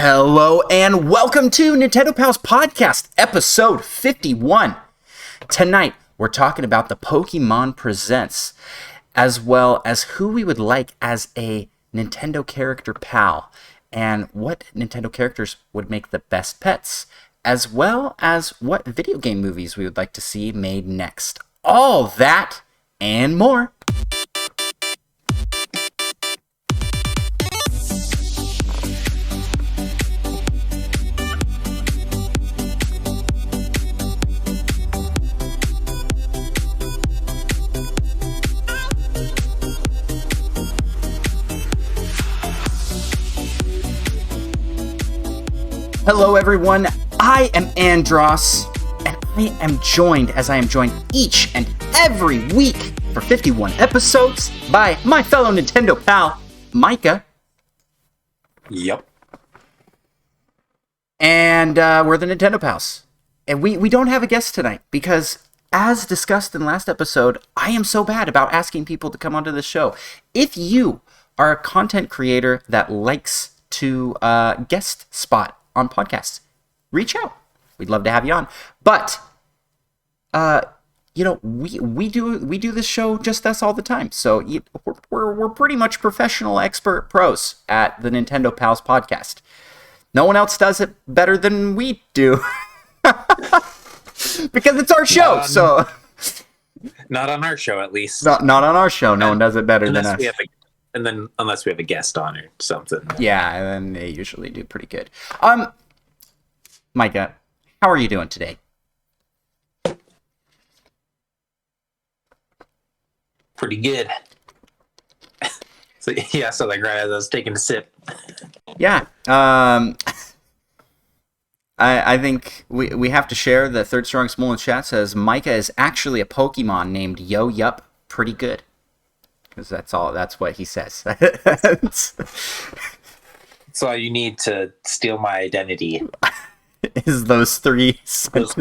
Hello and welcome to Nintendo Pals Podcast, episode 51. Tonight, we're talking about the Pokémon Presents, as well as who we would like as a Nintendo character pal, and what Nintendo characters would make the best pets, as well as what video game movies we would like to see made next. All that and more. Hello everyone, I am Andross, and I am joined, as I am joined each and every week for 51 episodes, by my fellow Nintendo pal, Micah. Yep. And we're the Nintendo Pals. And we don't have a guest tonight, because as discussed in last episode, I am so bad about asking people to come onto the show. If you are a content creator that likes to guest spot on podcasts, reach out. We'd love to have you on. But we do this show just us all the time. So we're pretty much professional expert pros at the Nintendo Pals podcast. No one else does it better than we do. Because it's our show. Not on our show, at least. Not on our show. No one does it better than us. Unless we have a guest on or something. Yeah, and then they usually do pretty good. Micah, how are you doing today? Pretty good. So like right as I was taking a sip. Yeah. I think we have to share that Third Strongest Mole in chat says Micah is actually a Pokemon named Yoyupprettygood. Because that's what he says. That's all you need to steal my identity. Is those three Those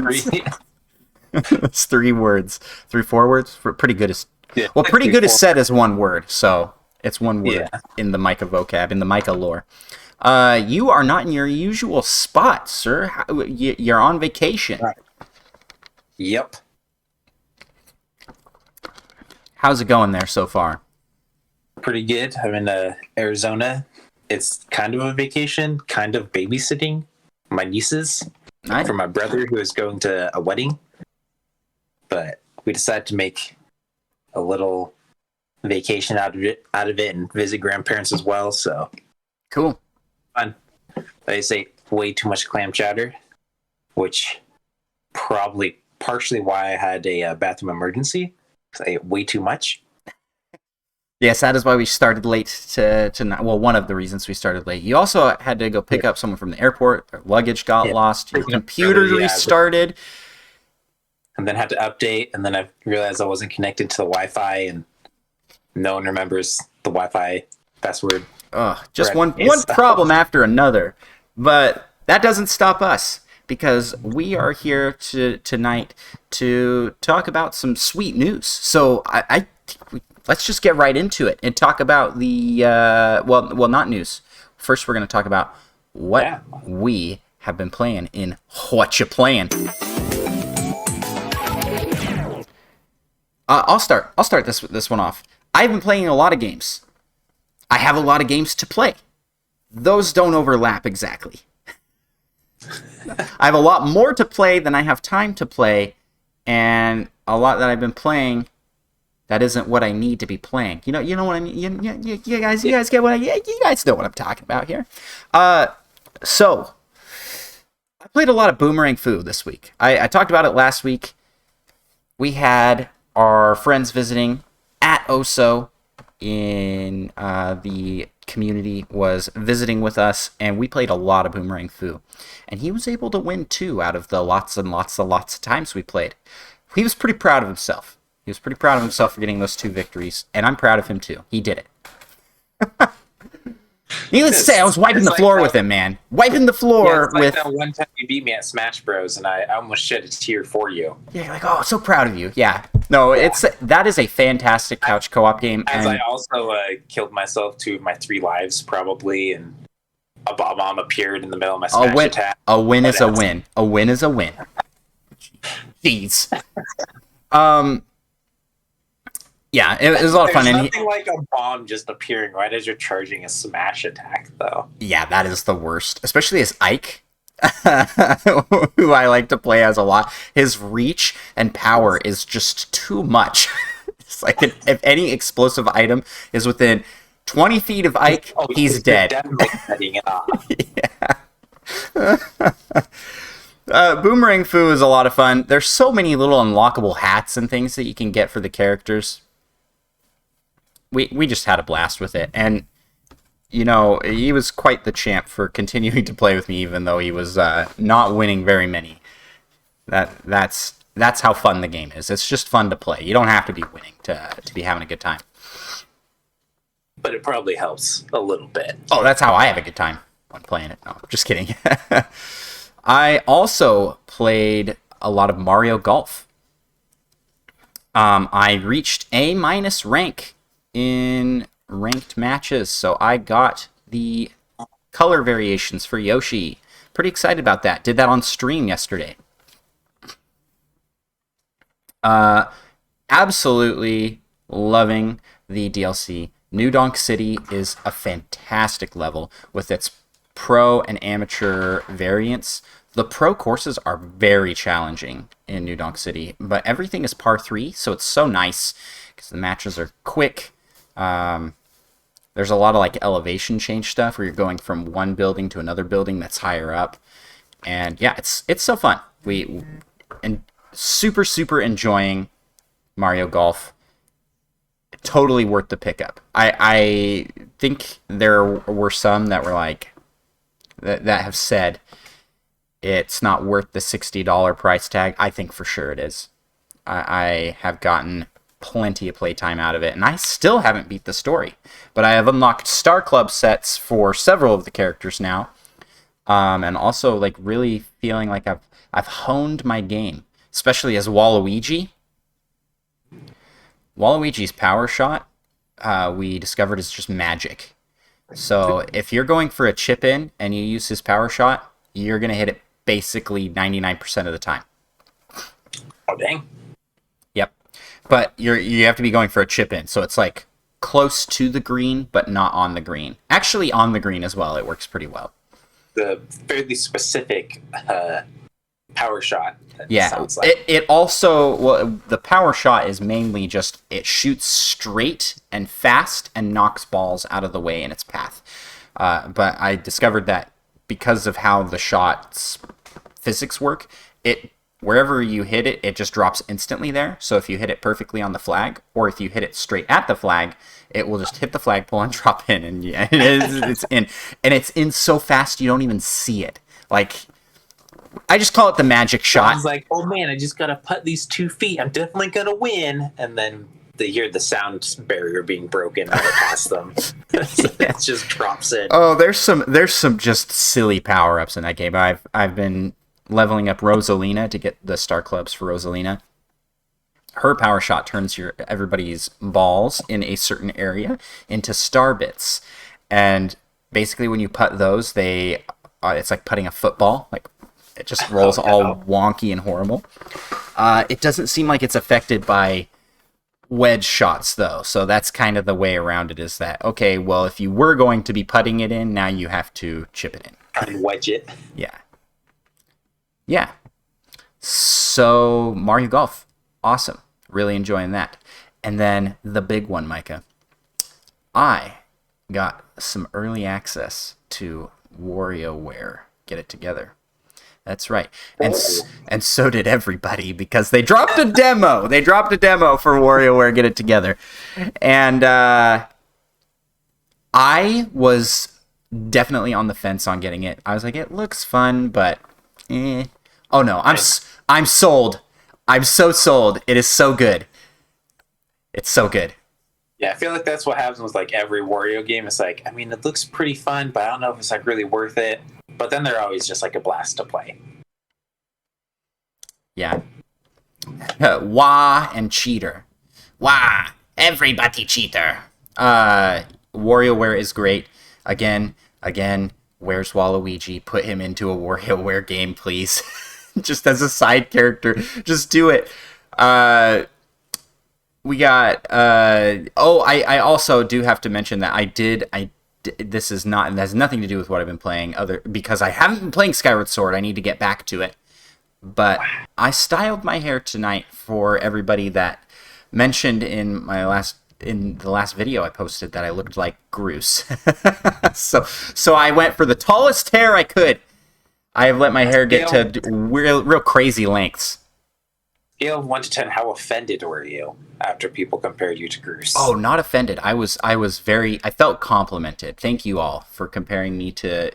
3 words. 4 words? Pretty good is... Yeah, well, like pretty good is said as one word, so it's one word in the Micah vocab, in the Micah lore. You are not in your usual spot, sir. You're on vacation. Right. Yep. How's it going there so far? Pretty good. I'm in Arizona. It's kind of a vacation, kind of babysitting my nieces for my brother who is going to a wedding. But we decided to make a little vacation out of it and visit grandparents as well. So cool. Fun. I ate way too much clam chowder, which probably partially why I had a bathroom emergency. I ate way too much. Yes, that is why we started late tonight. Well, one of the reasons we started late. You also had to go pick up someone from the airport. Their luggage got lost. Your computer restarted. And then had to update. And then I realized I wasn't connected to the Wi-Fi. And no one remembers the Wi-Fi password. Just one problem after another. But that doesn't stop us. Because we are here tonight to talk about some sweet news. So let's just get right into it and talk about the not news. First, we're going to talk about what we have been playing in Whatcha Playin. I'll start this one off. I've been playing a lot of games. I have a lot of games to play. Those don't overlap exactly. I have a lot more to play than I have time to play, and a lot that I've been playing that isn't what I need to be playing. You know what I mean? You guys get what you guys know what I'm talking about here. So I played a lot of Boomerang Fu this week. I talked about it last week. We had our friends visiting at Oso in the community was visiting with us, and we played a lot of Boomerang Fu. And he was able to win 2 out of the lots of times we played. He was pretty proud of himself. He was pretty proud of himself for getting those 2 victories, and I'm proud of him too. He did it. Needless to say, I was wiping the floor with him, man. Wiping the floor with... that one time you beat me at Smash Bros, and I almost shed a tear for you. Yeah, you're like, oh, so proud of you. Yeah. No, that is a fantastic couch co-op game. I also killed myself 2 of my 3 lives, probably, and a bomb appeared in the middle of my smash attack. A win is a win. A win is a win. Jeez. Yeah, it was a lot of fun. There's nothing like a bomb just appearing right as you're charging a smash attack, though. Yeah, that is the worst. Especially as Ike, who I like to play as a lot. His reach and power is just too much. It's like if any explosive item is within 20 feet of Ike, he's dead. Definitely setting it off. Yeah. Boomerang Fu is a lot of fun. There's so many little unlockable hats and things that you can get for the characters. We just had a blast with it. And, you know, he was quite the champ for continuing to play with me, even though he was not winning very many. That's how fun the game is. It's just fun to play. You don't have to be winning to be having a good time. But it probably helps a little bit. Oh, that's how I have a good time when playing it. No, just kidding. I also played a lot of Mario Golf. I reached A- rank in ranked matches, so I got the color variations for Yoshi. Pretty excited about that. Did that on stream yesterday. Absolutely loving the DLC. New Donk City is a fantastic level with its pro and amateur variants. The pro courses are very challenging in New Donk City, but everything is par 3, so it's so nice because the matches are quick. There's a lot of like elevation change stuff where you're going from one building to another building that's higher up, and yeah, it's so fun. And super enjoying Mario Golf. Totally worth the pickup. I think there were some that were like that have said it's not worth the $60 price tag. I think for sure it is. I have gotten plenty of playtime out of it, and I still haven't beat the story. But I have unlocked Star Club sets for several of the characters now, and also like really feeling like I've honed my game, especially as Waluigi. Waluigi's power shot, we discovered, is just magic. So if you're going for a chip in and you use his power shot, you're gonna hit it basically 99% of the time. Oh dang! Yep, but you have to be going for a chip in, so it's like close to the green, but not on the green. Actually, on the green as well. It works pretty well. The fairly specific power shot. Yeah, sounds like. it also, well, the power shot is mainly just it shoots straight and fast and knocks balls out of the way in its path. But I discovered that because of how the shot's physics work, wherever you hit it, it just drops instantly there. So if you hit it perfectly on the flag, or if you hit it straight at the flag, it will just hit the flagpole and drop in, and yeah, it's in, and it's in so fast you don't even see it. Like, I just call it the magic shot. I was like, oh man, I just gotta putt these 2 feet. I'm definitely gonna win. And then they hear the sound barrier being broken right past them. It just drops in. Oh, there's some just silly power ups in that game. I've been leveling up Rosalina to get the star clubs for Rosalina. Her power shot turns everybody's balls in a certain area into star bits, and basically when you putt those, it's like putting a football. Like, it just rolls all wonky and horrible. It doesn't seem like it's affected by wedge shots, though. So that's kind of the way around it, is that, okay, well, if you were going to be putting it in, now you have to chip it in. And wedge it. Yeah. Yeah. So, Mario Golf. Awesome. Really enjoying that. And then the big one, Micah. I got some early access to WarioWare. Get it together. That's right. And so did everybody, because they dropped a demo. They dropped a demo for WarioWare Get It Together. And I was definitely on the fence on getting it. I was like, it looks fun, but oh no, I'm sold. I'm so sold. It is so good. It's so good. Yeah, I feel like that's what happens with like every Wario game. It's like, I mean, it looks pretty fun, but I don't know if it's like really worth it. But then they're always just like a blast to play. Yeah. Wah and cheater. Wah! Everybody cheater. WarioWare is great. Again, Where's Waluigi? Put him into a WarioWare game, please. Just as a side character. Just do it. We got... I also do have to mention that this is not... It has nothing to do with what I've been playing, because I haven't been playing Skyward Sword. I need to get back to it. But I styled my hair tonight for everybody that mentioned in the last video I posted that I looked like Groose. so I went for the tallest hair I could. I have let my hair get to real crazy lengths. Scale of 1 to 10, how offended were you after people compared you to Groose? Oh, not offended. I felt complimented. Thank you all for comparing me to,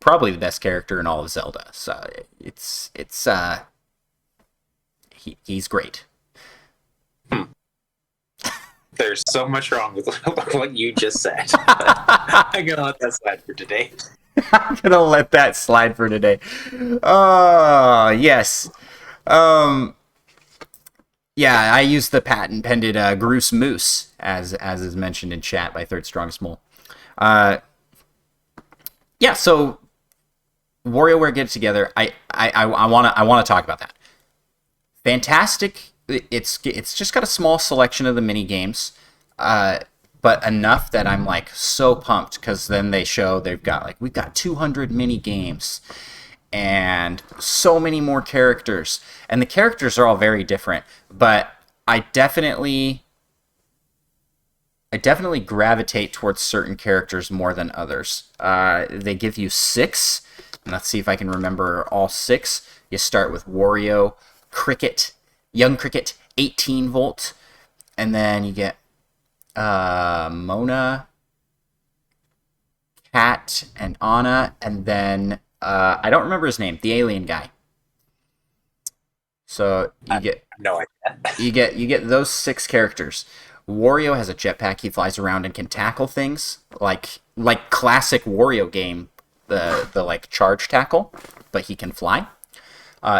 probably the best character in all of Zelda. So he's great. There's so much wrong with what you just said. I'm gonna let that slide for today. I'm gonna let that slide for today. Oh, yes. Yeah, I used the patent-pended Groose Moose, as is mentioned in chat by Third Strongest Mole. Yeah, so WarioWare Get It Together. I wanna talk about that. Fantastic. It's just got a small selection of the mini games, but enough that I'm like so pumped, because then they show we've got 200 mini games and so many more characters, and the characters are all very different. But I definitely gravitate towards certain characters more than others. They give you 6, and let's see if I can remember all 6. You start with Wario, Cricket, Young Cricket, 18 volt, and then you get Mona, Cat, and Anna, and then I don't remember his name, the alien guy. So you get no idea. you get those 6 characters. Wario has a jetpack. He flies around and can tackle things like classic Wario game, the like charge tackle, but he can fly.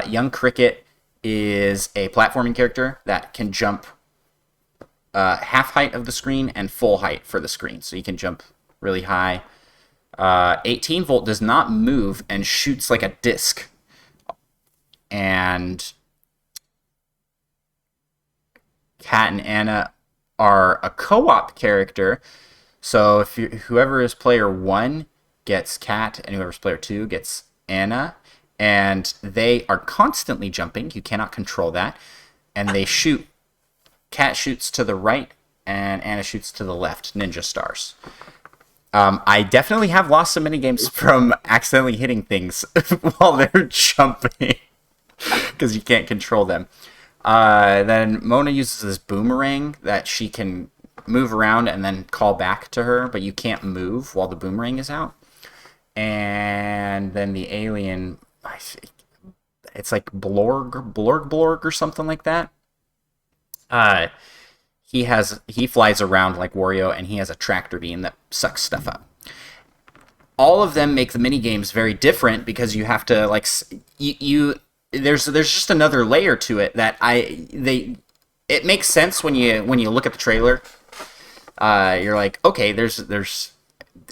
Young Cricket is a platforming character that can jump half height of the screen and full height for the screen, so you can jump really high. 18 volt does not move and shoots like a disc. And Cat and Anna are a co-op character, so if whoever is player 1 gets Cat and whoever's player 2 gets Anna. And they are constantly jumping. You cannot control that. And they shoot. Cat shoots to the right, and Anna shoots to the left. Ninja stars. I definitely have lost some minigames from accidentally hitting things while they're jumping, because you can't control them. Then Mona uses this boomerang that she can move around and then call back to her, but you can't move while the boomerang is out. And then the alien... it's like Blorg or something like that. He flies around like Wario, and he has a tractor beam that sucks stuff up. All of them make the mini games very different, because you have to there's just another layer to it that it makes sense when you look at the trailer. You're like, okay, there's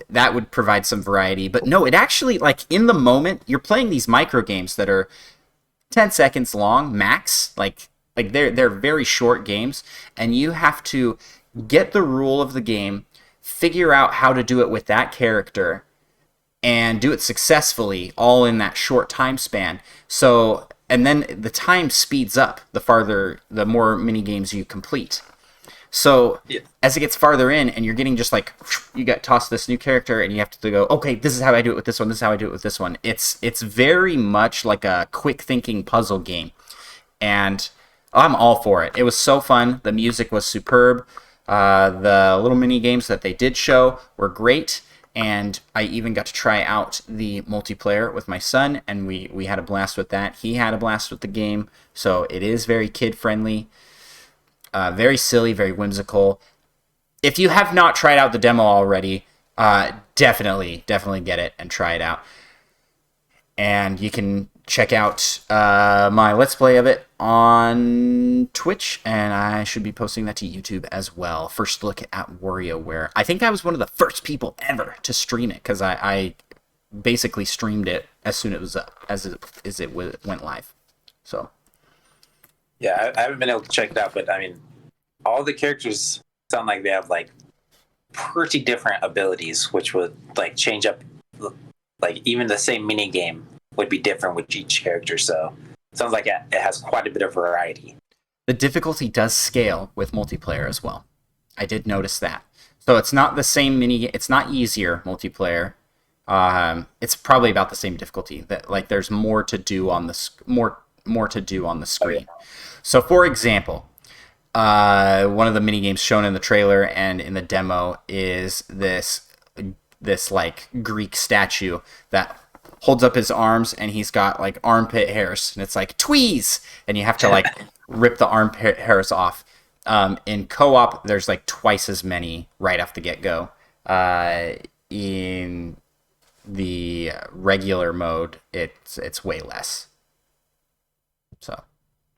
that would provide some variety. But no, it actually, like, in the moment, you're playing these micro games that are 10 seconds long, max. Like they're very short games, and you have to get the rule of the game, figure out how to do it with that character, and do it successfully, all in that short time span. So, and then the time speeds up the more mini games you complete. So as it gets farther in, and you're getting just like, you got tossed this new character, and you have to go, okay, this is how I do it with this one, this is how I do it with this one. It's very much like a quick thinking puzzle game, and I'm all for it. It was so fun. The music was superb. The little mini games that they did show were great, and I even got to try out the multiplayer with my son, and we had a blast with that. He had a blast with the game, so it is very kid friendly. Very silly, very whimsical. If you have not tried out the demo already, definitely get it and try it out. And you can check out my Let's Play of it on Twitch, and I should be posting that to YouTube as well. First look at WarioWare. I think I was one of the first people ever to stream it, because I basically streamed it as soon as it was up, as it went live. So. Yeah, I haven't been able to check it out, but I mean, all the characters sound like they have like pretty different abilities, which would like change up, like even the same mini game would be different with each character. So it sounds like it has quite a bit of variety. The difficulty does scale with multiplayer as well. I did notice that. So it's not the same it's not easier multiplayer. It's probably about the same difficulty. That like there's more to do on the more to do on the screen. Okay. So for example, one of the mini games shown in the trailer and in the demo is this like Greek statue that holds up his arms, and he's got like armpit hairs, and it's like tweeze, and you have to like rip the armpit hairs off. In co-op, there's like twice as many right off the get-go. In the regular mode, it's way less. So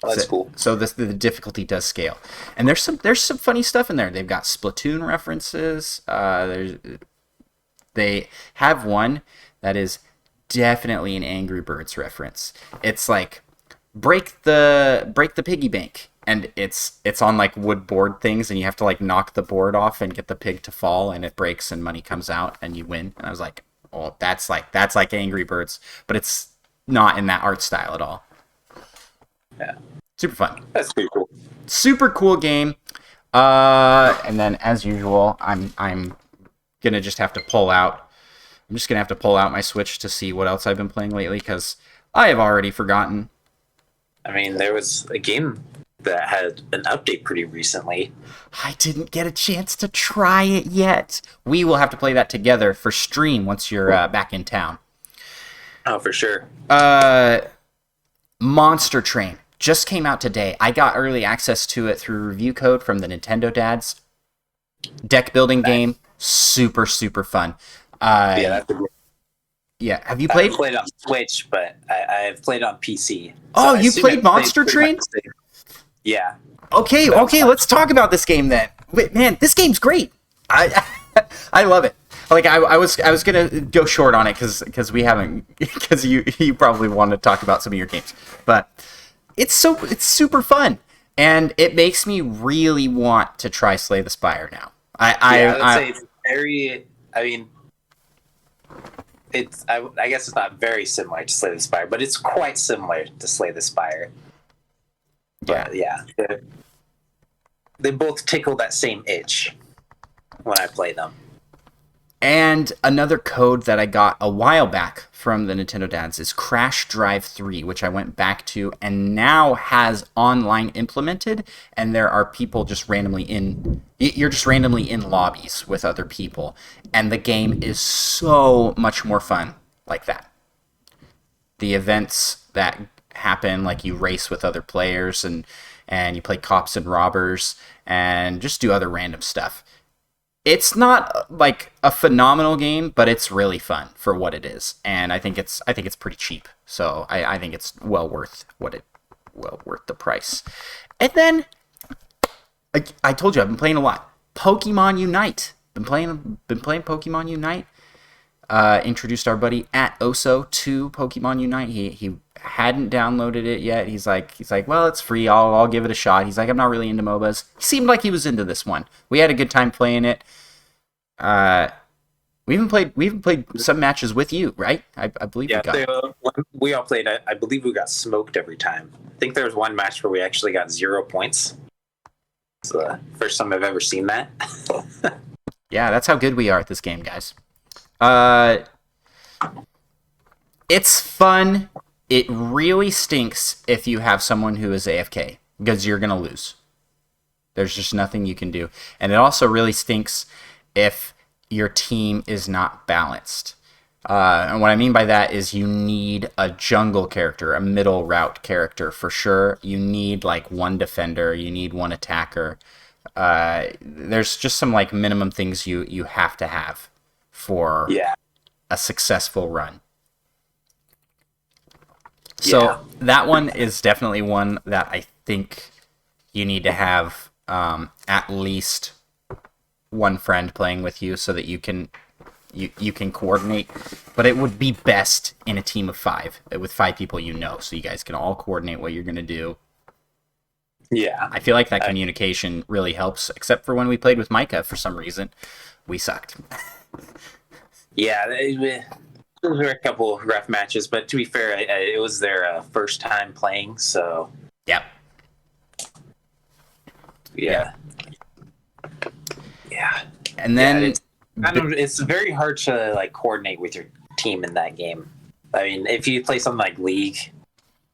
that's cool. So the difficulty does scale, and there's some funny stuff in there. They've got Splatoon references. They have one that is definitely an Angry Birds reference. It's like break the piggy bank, and it's on like wood board things, and you have to like knock the board off and get the pig to fall, and it breaks and money comes out and you win. And I was like, oh, that's like Angry Birds, but it's not in that art style at all. Yeah, super fun. That's pretty cool. Super cool game. And then as usual, I'm gonna just have to pull out. I'm just gonna have to pull out my Switch to see what else I've been playing lately, because I have already forgotten. I mean, there was a game that had an update pretty recently. I didn't get a chance to try it yet. We will have to play that together for stream once you're back in town. Oh, for sure. Monster Train just came out today. I got early access to it through review code from the Nintendo dads. Deck building game, super fun. Yeah, that's a good. Yeah, have you played? I played on Switch, but I've played on PC. Oh, you played Monster Train? Yeah. Okay, let's talk about this game then. Wait, man, this game's great. I love it. Like I was gonna go short on it because we haven't, because you probably want to talk about some of your games, but it's super fun, and it makes me really want to try Slay the Spire now. I would say it's very. I mean, it's I guess it's not very similar to Slay the Spire, but it's quite similar to Slay the Spire. But yeah, they both tickle that same itch when I play them. And another code that I got a while back from the Nintendo dads is Crash Drive 3, which I went back to and now has online implemented, and there are people just randomly you're just randomly in lobbies with other people, and the game is so much more fun like that. The events that happen, like you race with other players and you play cops and robbers and just do other random stuff. It's not like a phenomenal game, but it's really fun for what it is, and I think it's pretty cheap. So I think it's well worth the price. And then I told you I've been playing a lot. Pokemon Unite. Been playing Pokemon Unite. Introduced our buddy at Oso to Pokemon Unite. He hadn't downloaded it yet. He's like, well, it's free. I'll give it a shot. He's like, I'm not really into MOBAs. He seemed like he was into this one. We had a good time playing it. We even played some matches with you, right? I believe we all played. I believe we got smoked every time. I think there was one match where we actually got 0 points. It's the first time I've ever seen that. Yeah, that's how good we are at this game, guys. It's fun. It really stinks if you have someone who is AFK, because you're going to lose. There's just nothing you can do. And it also really stinks if your team is not balanced. And what I mean by that is you need a jungle character, a middle route character for sure. You need like one defender, you need one attacker. There's just some like minimum things you have to have for a successful run. So that one is definitely one that I think you need to have at least one friend playing with you so that you can coordinate. But it would be best in a team of 5 with 5 people so you guys can all coordinate what you're going to do. Yeah. I feel like that communication really helps, except for when we played with Micah. For some reason, we sucked. Yeah, those were a couple of rough matches, but to be fair, it was their first time playing, so... Yep. Yeah. And then... it's very hard to like coordinate with your team in that game. I mean, if you play something like League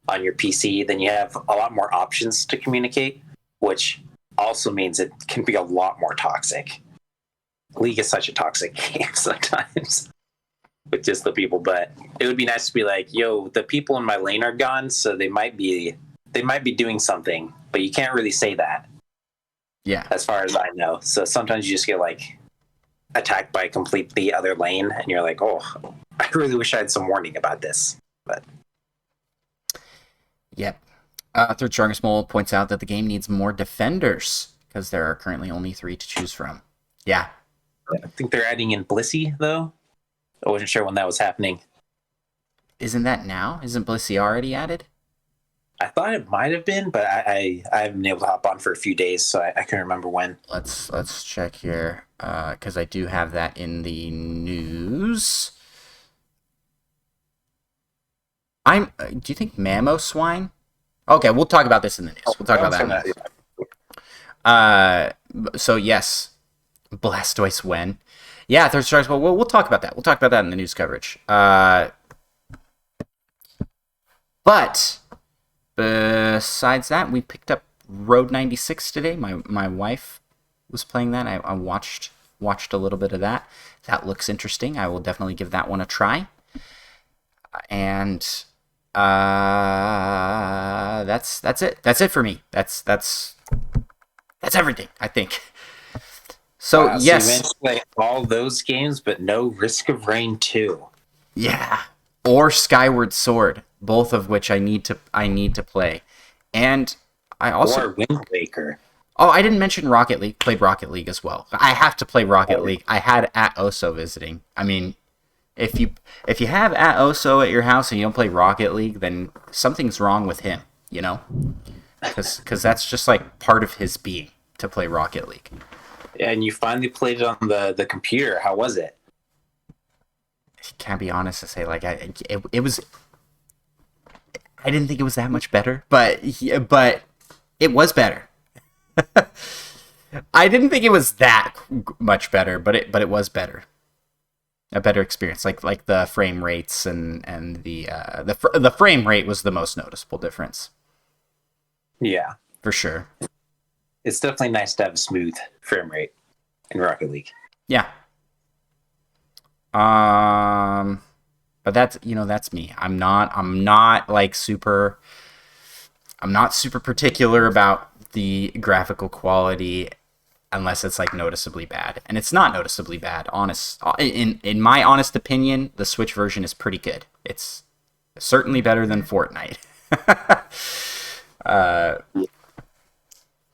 on your PC, then you have a lot more options to communicate, which also means it can be a lot more toxic. League is such a toxic game sometimes with just the people, but it would be nice to be like, yo, the people in my lane are gone, so they might be doing something, but you can't really say that. Yeah. As far as I know. So sometimes you just get like attacked by a completely other lane, and you're like, oh, I really wish I had some warning about this. But yep. Third Strongest Mole points out that the game needs more defenders because there are currently only 3 to choose from. Yeah. I think they're adding in Blissey, though. I wasn't sure when that was happening. Isn't that now? Isn't Blissey already added? I thought it might have been, but I haven't been able to hop on for a few days, so I can't remember when. Let's check here, because I do have that in the news. Do you think Mamoswine? Okay, we'll talk about this in the news. We'll talk about that. So yes, Blastoise when? Yeah, Third Strikes. Well, we'll talk about that. We'll talk about that in the news coverage. But besides that, we picked up Road 96 today. My wife was playing that. I watched a little bit of that. That looks interesting. I will definitely give that one a try. And that's it. That's it for me. That's everything, I think. So wow, yes, so you managed to play all those games, but no Risk of Rain 2. Yeah, or Skyward Sword, both of which I need to play, and I also or Wind Waker. Oh, I didn't mention Rocket League. Played Rocket League as well. I have to play Rocket League. I had at Oso visiting. I mean, if you have at Oso at your house and you don't play Rocket League, then something's wrong with him. You know, because that's just like part of his being to play Rocket League. And you finally played it on the computer. How was it? Can't be honest to say, like, it was. I didn't think it was that much better, but it was better. I didn't think it was that much better, but it was better. A better experience, like the frame rates and the frame rate was the most noticeable difference. Yeah, for sure. It's definitely nice to have a smooth frame rate in Rocket League. Yeah. But that's me. I'm not super particular about the graphical quality unless it's like noticeably bad. And it's not noticeably bad. In my honest opinion, the Switch version is pretty good. It's certainly better than Fortnite.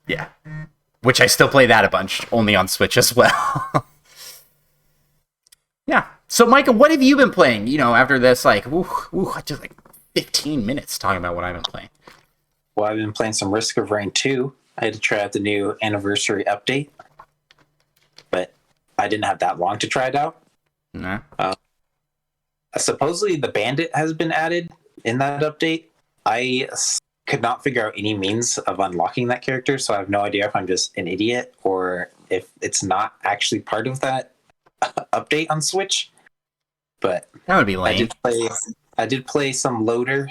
Yeah. Which I still play that a bunch, only on Switch as well. Yeah. So, Micah, what have you been playing? After this, I just 15 minutes talking about what I've been playing. Well, I've been playing some Risk of Rain 2. I had to try out the new anniversary update, but I didn't have that long to try it out. Nah. Supposedly, the Bandit has been added in that update. I could not figure out any means of unlocking that character, so I have no idea if I'm just an idiot or if it's not actually part of that update on Switch. But that would be lame. I did play some Loader.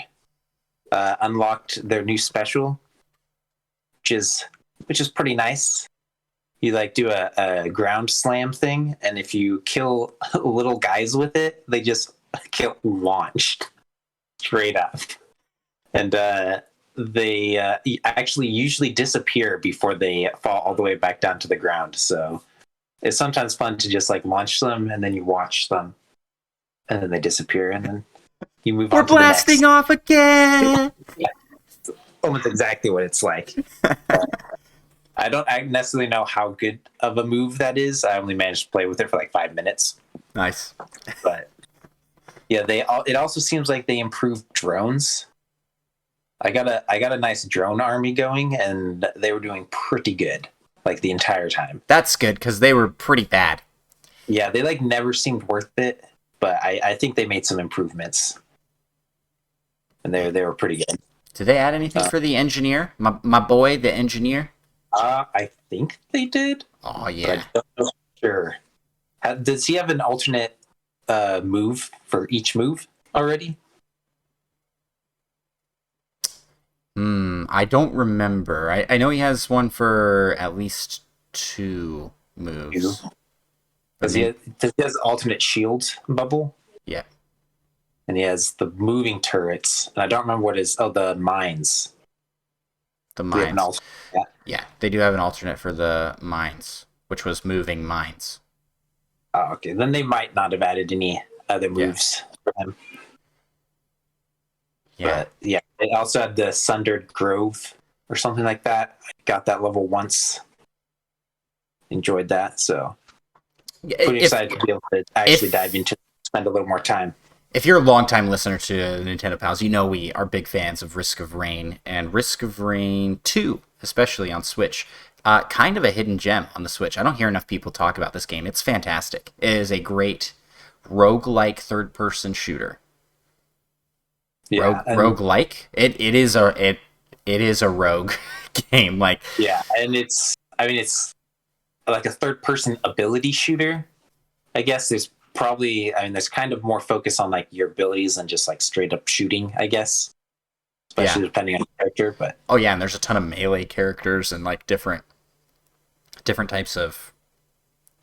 Unlocked their new special, which is pretty nice. You do a ground slam thing, and if you kill little guys with it, they just get launched straight up. And they actually usually disappear before they fall all the way back down to the ground. So it's sometimes fun to just launch them, and then you watch them, and then they disappear, and then you move We're on to the next. blasting off again. Yeah, it's almost exactly what it's like. I don't necessarily know how good of a move that is. I only managed to play with it for like 5 minutes. Nice. But yeah, it also seems like they improved drones. I got a nice drone army going, and they were doing pretty good like the entire time. That's good because they were pretty bad. Yeah, they like never seemed worth it, but I think they made some improvements, and they were pretty good. Did they add anything for the engineer? My boy, the engineer? I think they did. Oh, yeah. But I don't know for sure. Does he have an alternate move for each move already? I don't remember. I know he has one for at least 2 moves. Does he has alternate shield bubble? Yeah. And he has the moving turrets. And I don't remember what is. Oh, the mines. The mines. Yeah, they do have an alternate for the mines, which was moving mines. Oh, okay. Then they might not have added any other moves for him. Yeah. But yeah, they also had the Sundered Grove or something like that. I got that level once. Enjoyed that, so pretty excited to be able to actually dive into it, spend a little more time. If you're a longtime listener to Nintendo Pals, you know we are big fans of Risk of Rain, and Risk of Rain 2, especially on Switch. Kind of a hidden gem on the Switch. I don't hear enough people talk about this game. It's fantastic. It is a great roguelike third-person shooter. Yeah, roguelike? It is a rogue game. Like, yeah, and it's like a third-person ability shooter. I guess there's kind of more focus on like your abilities than just like straight up shooting, I guess. Especially depending on the character, but oh yeah, and there's a ton of melee characters and like different types of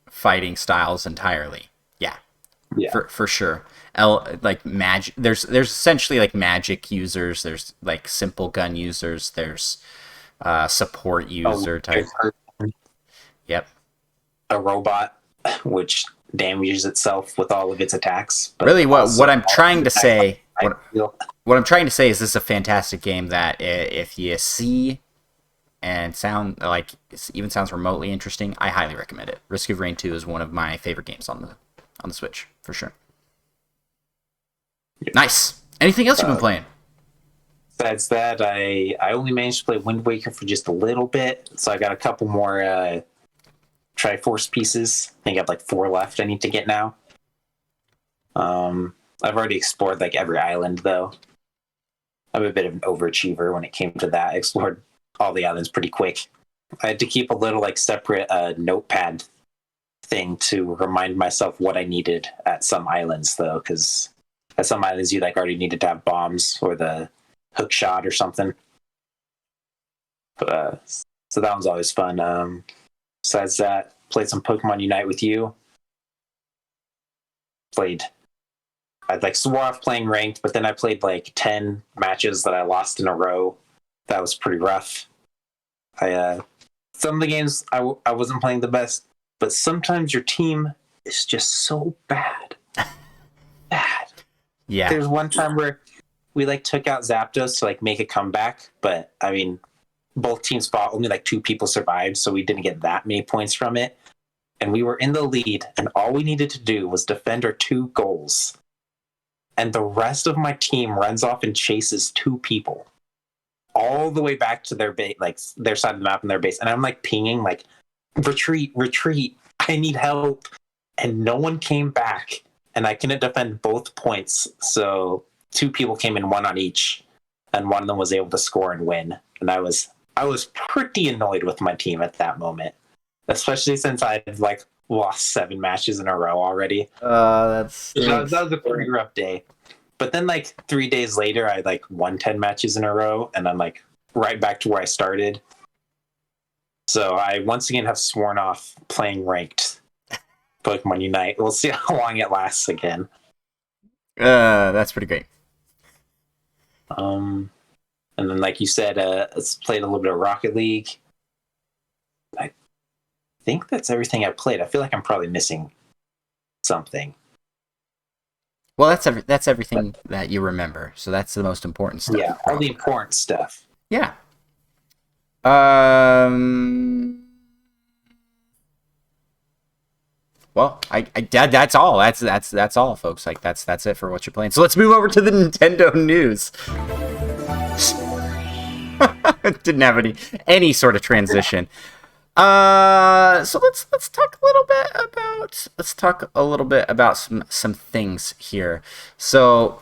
fighting styles entirely. Yeah. For sure. Like magic. There's essentially like magic users. There's like simple gun users. There's support user type. Yep. A robot which damages itself with all of its attacks. But really, what I'm trying to say, what I'm trying to say is this is a fantastic game that if you see and sound like even sounds remotely interesting, I highly recommend it. Risk of Rain 2 is one of my favorite games on the Switch for sure. Yeah. Nice. Anything else you've been playing? Besides that, I only managed to play Wind Waker for just a little bit, so I got a couple more Triforce pieces. I think I have like 4 left I need to get now. I've already explored like every island though. I'm a bit of an overachiever when it came to that. I explored all the islands pretty quick. I had to keep a little like separate notepad thing to remind myself what I needed at some islands though, because at some islands you like already needed to have bombs or the hook shot or something. But so that one's always fun. Besides that, played some Pokemon Unite with you. I'd like swore off playing ranked, but then I played like 10 matches that I lost in a row. That was pretty rough. Some of the games I wasn't playing the best, but sometimes your team is just so bad. Bad. Yeah. There's one time where we like took out Zapdos to like make a comeback, but I mean, both teams fought. Only like 2 people survived, so we didn't get that many points from it. And we were in the lead, and all we needed to do was defend our 2 goals. And the rest of my team runs off and chases 2 people all the way back to their base, like their side of the map and their base. And I'm like pinging, like, retreat, I need help. And no one came back, and I couldn't defend both points. So 2 people came in, 1 on each, and one of them was able to score and win. And I was pretty annoyed with my team at that moment, especially since I had like lost 7 matches in a row already. That was a pretty rough day. But then like 3 days later, I like won 10 matches in a row, and I'm like right back to where I started. So I once again have sworn off playing ranked Pokemon Unite. We'll see how long it lasts again. That's pretty great. And then, like you said, played a little bit of Rocket League. I think that's everything I played. I feel like I'm probably missing something. Well, that's everything that you remember. So that's the most important stuff. Yeah, all the important stuff. Yeah. Well, that's all. That's all, folks. Like that's it for what you're playing. So let's move over to the Nintendo news. Didn't have any sort of transition. So let's talk a little bit about some things here. So,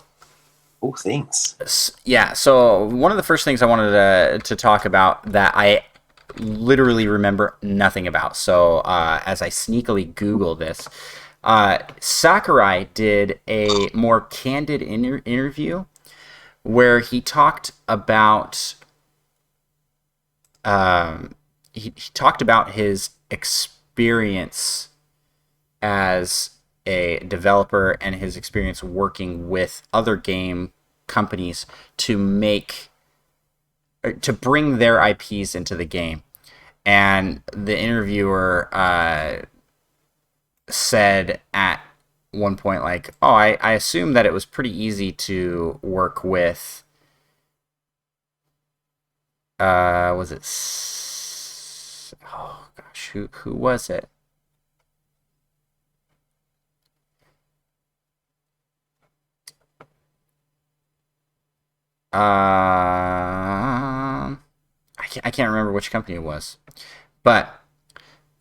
things. Yeah. So one of the first things I wanted to talk about that I literally remember nothing about. So as I sneakily Googled this, Sakurai did a more candid interview where he talked about he talked about his experience as a developer and his experience working with other game companies to bring their IPs into the game. And the interviewer said at one point, like, oh, I assume that it was pretty easy to work with, was it, oh gosh, who was it? I can't remember which company it was, but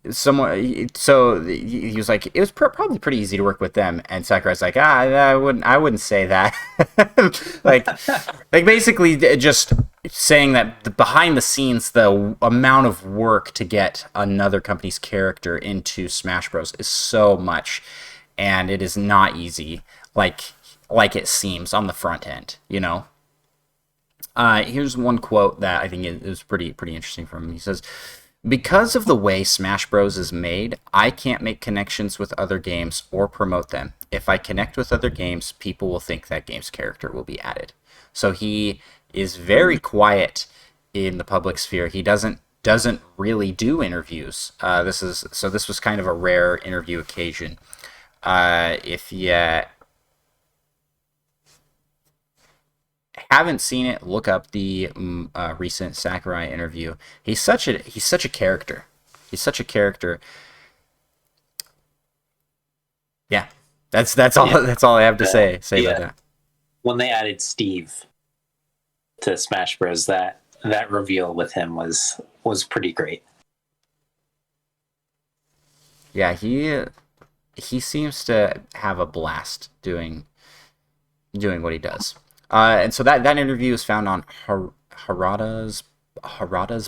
someone. So he was like, it was probably pretty easy to work with them, and Sakurai's like, I wouldn't say that. like basically just saying that behind the scenes, the amount of work to get another company's character into Smash Bros. Is so much, and it is not easy, like it seems on the front end, you know. Here's one quote that I think is pretty interesting from him. He says, "Because of the way Smash Bros. Is made, I can't make connections with other games or promote them. If I connect with other games, people will think that game's character will be added." So he is very quiet in the public sphere. He doesn't really do interviews. This was kind of a rare interview occasion. If you haven't seen it, look up the recent Sakurai interview. He's such a character. He's such a character. Yeah, that's all. Yeah. That's all I have to say about that. When they added Steve to Smash Bros, that reveal with him was pretty great. Yeah, he seems to have a blast doing what he does. And so that interview is found on Harada's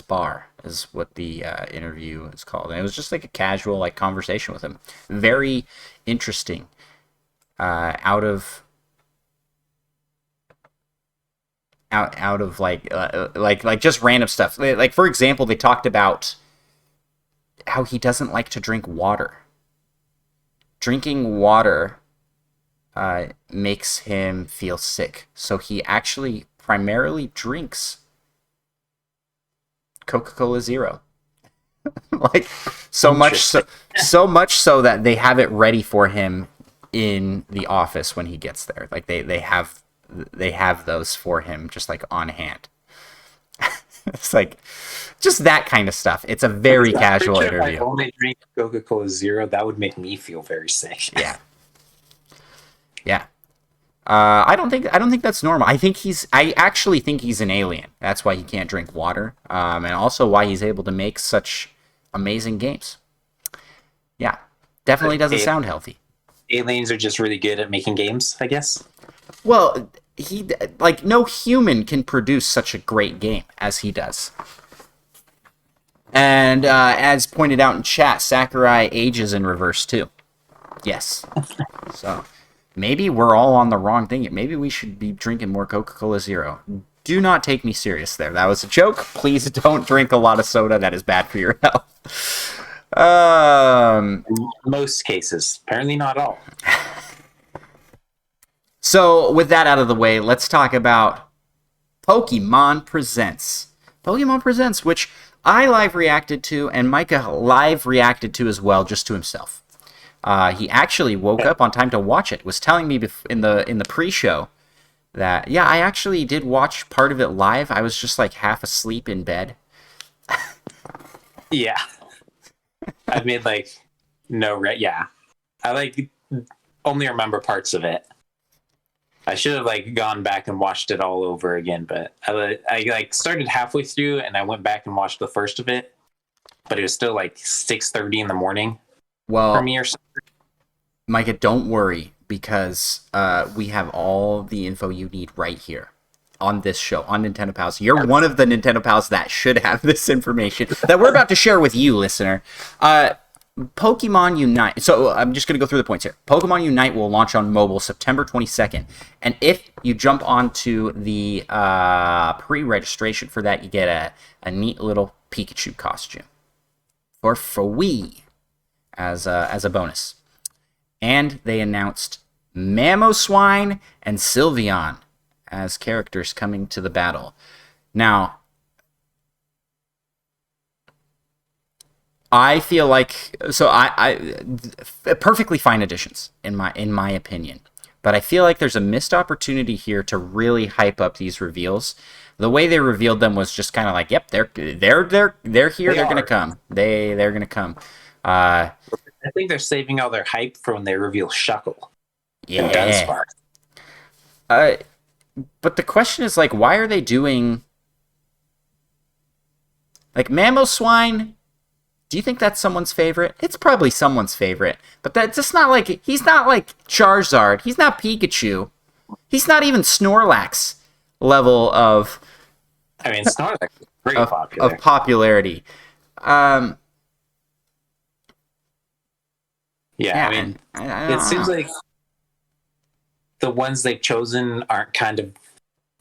Bar is what the interview is called. And it was just like a casual like conversation with him. Very interesting. Out of like just random stuff. Like for example, they talked about how he doesn't like to drink water. Drinking water makes him feel sick, so he actually primarily drinks Coca-Cola Zero. Like so much so that they have it ready for him in the office when he gets there. Like they have those for him just like on hand. It's like just that kind of stuff. It's a very casual interview. If I only drink Coca-Cola Zero, that would make me feel very sick. Yeah. I don't think that's normal. I actually think he's an alien. That's why he can't drink water. And also why he's able to make such amazing games. Yeah. Definitely doesn't sound healthy. Aliens are just really good at making games, I guess. Well, no human can produce such a great game as he does. And as pointed out in chat, Sakurai ages in reverse too. Yes. So maybe we're all on the wrong thing. Maybe we should be drinking more Coca-Cola Zero. Do not take me serious there. That was a joke. Please don't drink a lot of soda. That is bad for your health. Most cases. Apparently not all. So with that out of the way, let's talk about Pokémon Presents. Pokémon Presents, which I live reacted to, and Micah live reacted to as well, just to himself. He actually woke up on time to watch it. Was telling me in the pre-show that I actually did watch part of it live. I was just like half asleep in bed. Yeah, I made like yeah. I like only remember parts of it. I should have like gone back and watched it all over again, but I like started halfway through and I went back and watched the first of it, but it was still like 6:30 in the morning. Well, for me or something. Micah, don't worry, because we have all the info you need right here on this show, on Nintendo Pals. You're one of the Nintendo Pals that should have this information that we're about to share with you, listener. Pokemon Unite. So I'm just going to go through the points here. Pokemon Unite will launch on mobile September 22nd. And if you jump onto the pre-registration for that, you get a neat little Pikachu costume for free as a bonus. And they announced Mamoswine and Sylveon as characters coming to the battle. Now, I feel like I perfectly fine additions in my opinion, but I feel like there's a missed opportunity here to really hype up these reveals. The way they revealed them was just kind of like, yep, they're here, they're gonna come, they're gonna come. I think they're saving all their hype for when they reveal Shuckle. Yeah. And Dunsparce. But the question is like, why are they doing like Mamoswine? Do you think that's someone's favorite? It's probably someone's favorite. But that's just not like... He's not like Charizard. He's not Pikachu. He's not even Snorlax level of... I mean, Snorlax is pretty popular. Of popularity. Yeah, I mean, it seems like the ones they've chosen aren't kind of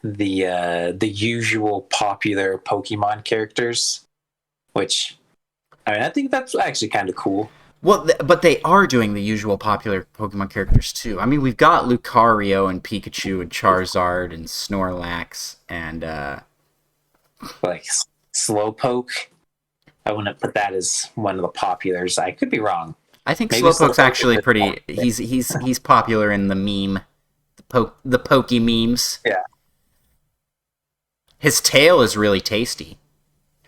the usual popular Pokemon characters, which... I mean, I think that's actually kind of cool. Well, but they are doing the usual popular Pokemon characters, too. I mean, we've got Lucario and Pikachu and Charizard and Snorlax and... like, Slowpoke. I wouldn't put that as one of the populars. I could be wrong. I think Slowpoke's actually pretty... He's popular in the meme. The Poke memes. Yeah. His tail is really tasty,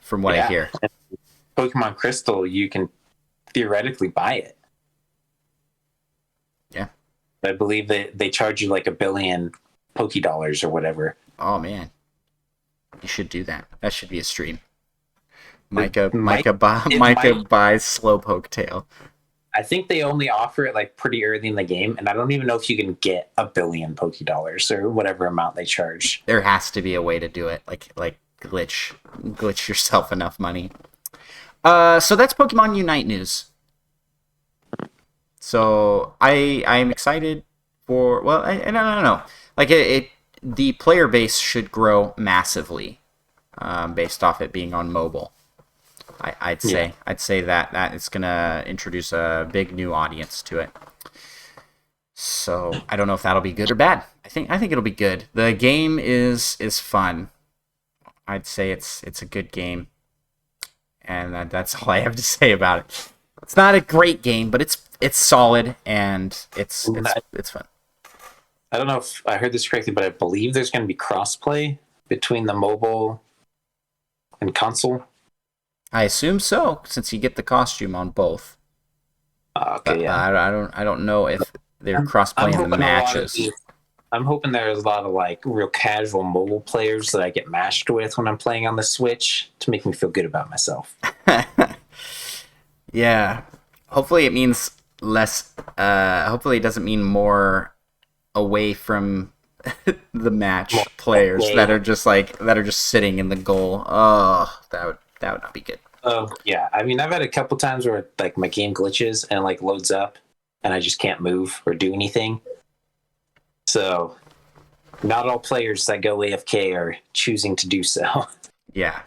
from what I hear. Pokemon Crystal, you can theoretically buy it. Yeah. I believe that they charge you like $1 billion Pokédollars or whatever. Oh, man. You should do that. That should be a stream. Micah buys Slowpoke tail. I think they only offer it like pretty early in the game, and I don't even know if you can get $1 billion Pokédollars or whatever amount they charge. There has to be a way to do it. Like glitch yourself enough money. So that's Pokemon Unite news. So I'm excited for... Well, I don't know. Like, the player base should grow massively based off it being on mobile. I'd say that it's going to introduce a big new audience to it. So I don't know if that'll be good or bad. I think it'll be good. The game is fun. I'd say it's a good game. And that's all I have to say about it. It's not a great game, but it's solid and it's fun. I don't know if I heard this correctly, but I believe there's going to be crossplay between the mobile and console. I assume so, since you get the costume on both. Okay, yeah. I don't know if they're cross-playing the matches. I'm hoping there's a lot of like real casual mobile players that I get matched with when I'm playing on the Switch to make me feel good about myself. Yeah. Hopefully it means less. Hopefully it doesn't mean more away from the match players that are just sitting in the goal. Oh, that would not be good. Oh yeah. I mean, I've had a couple times where like my game glitches and like loads up, and I just can't move or do anything. So, not all players that go AFK are choosing to do so. Yeah.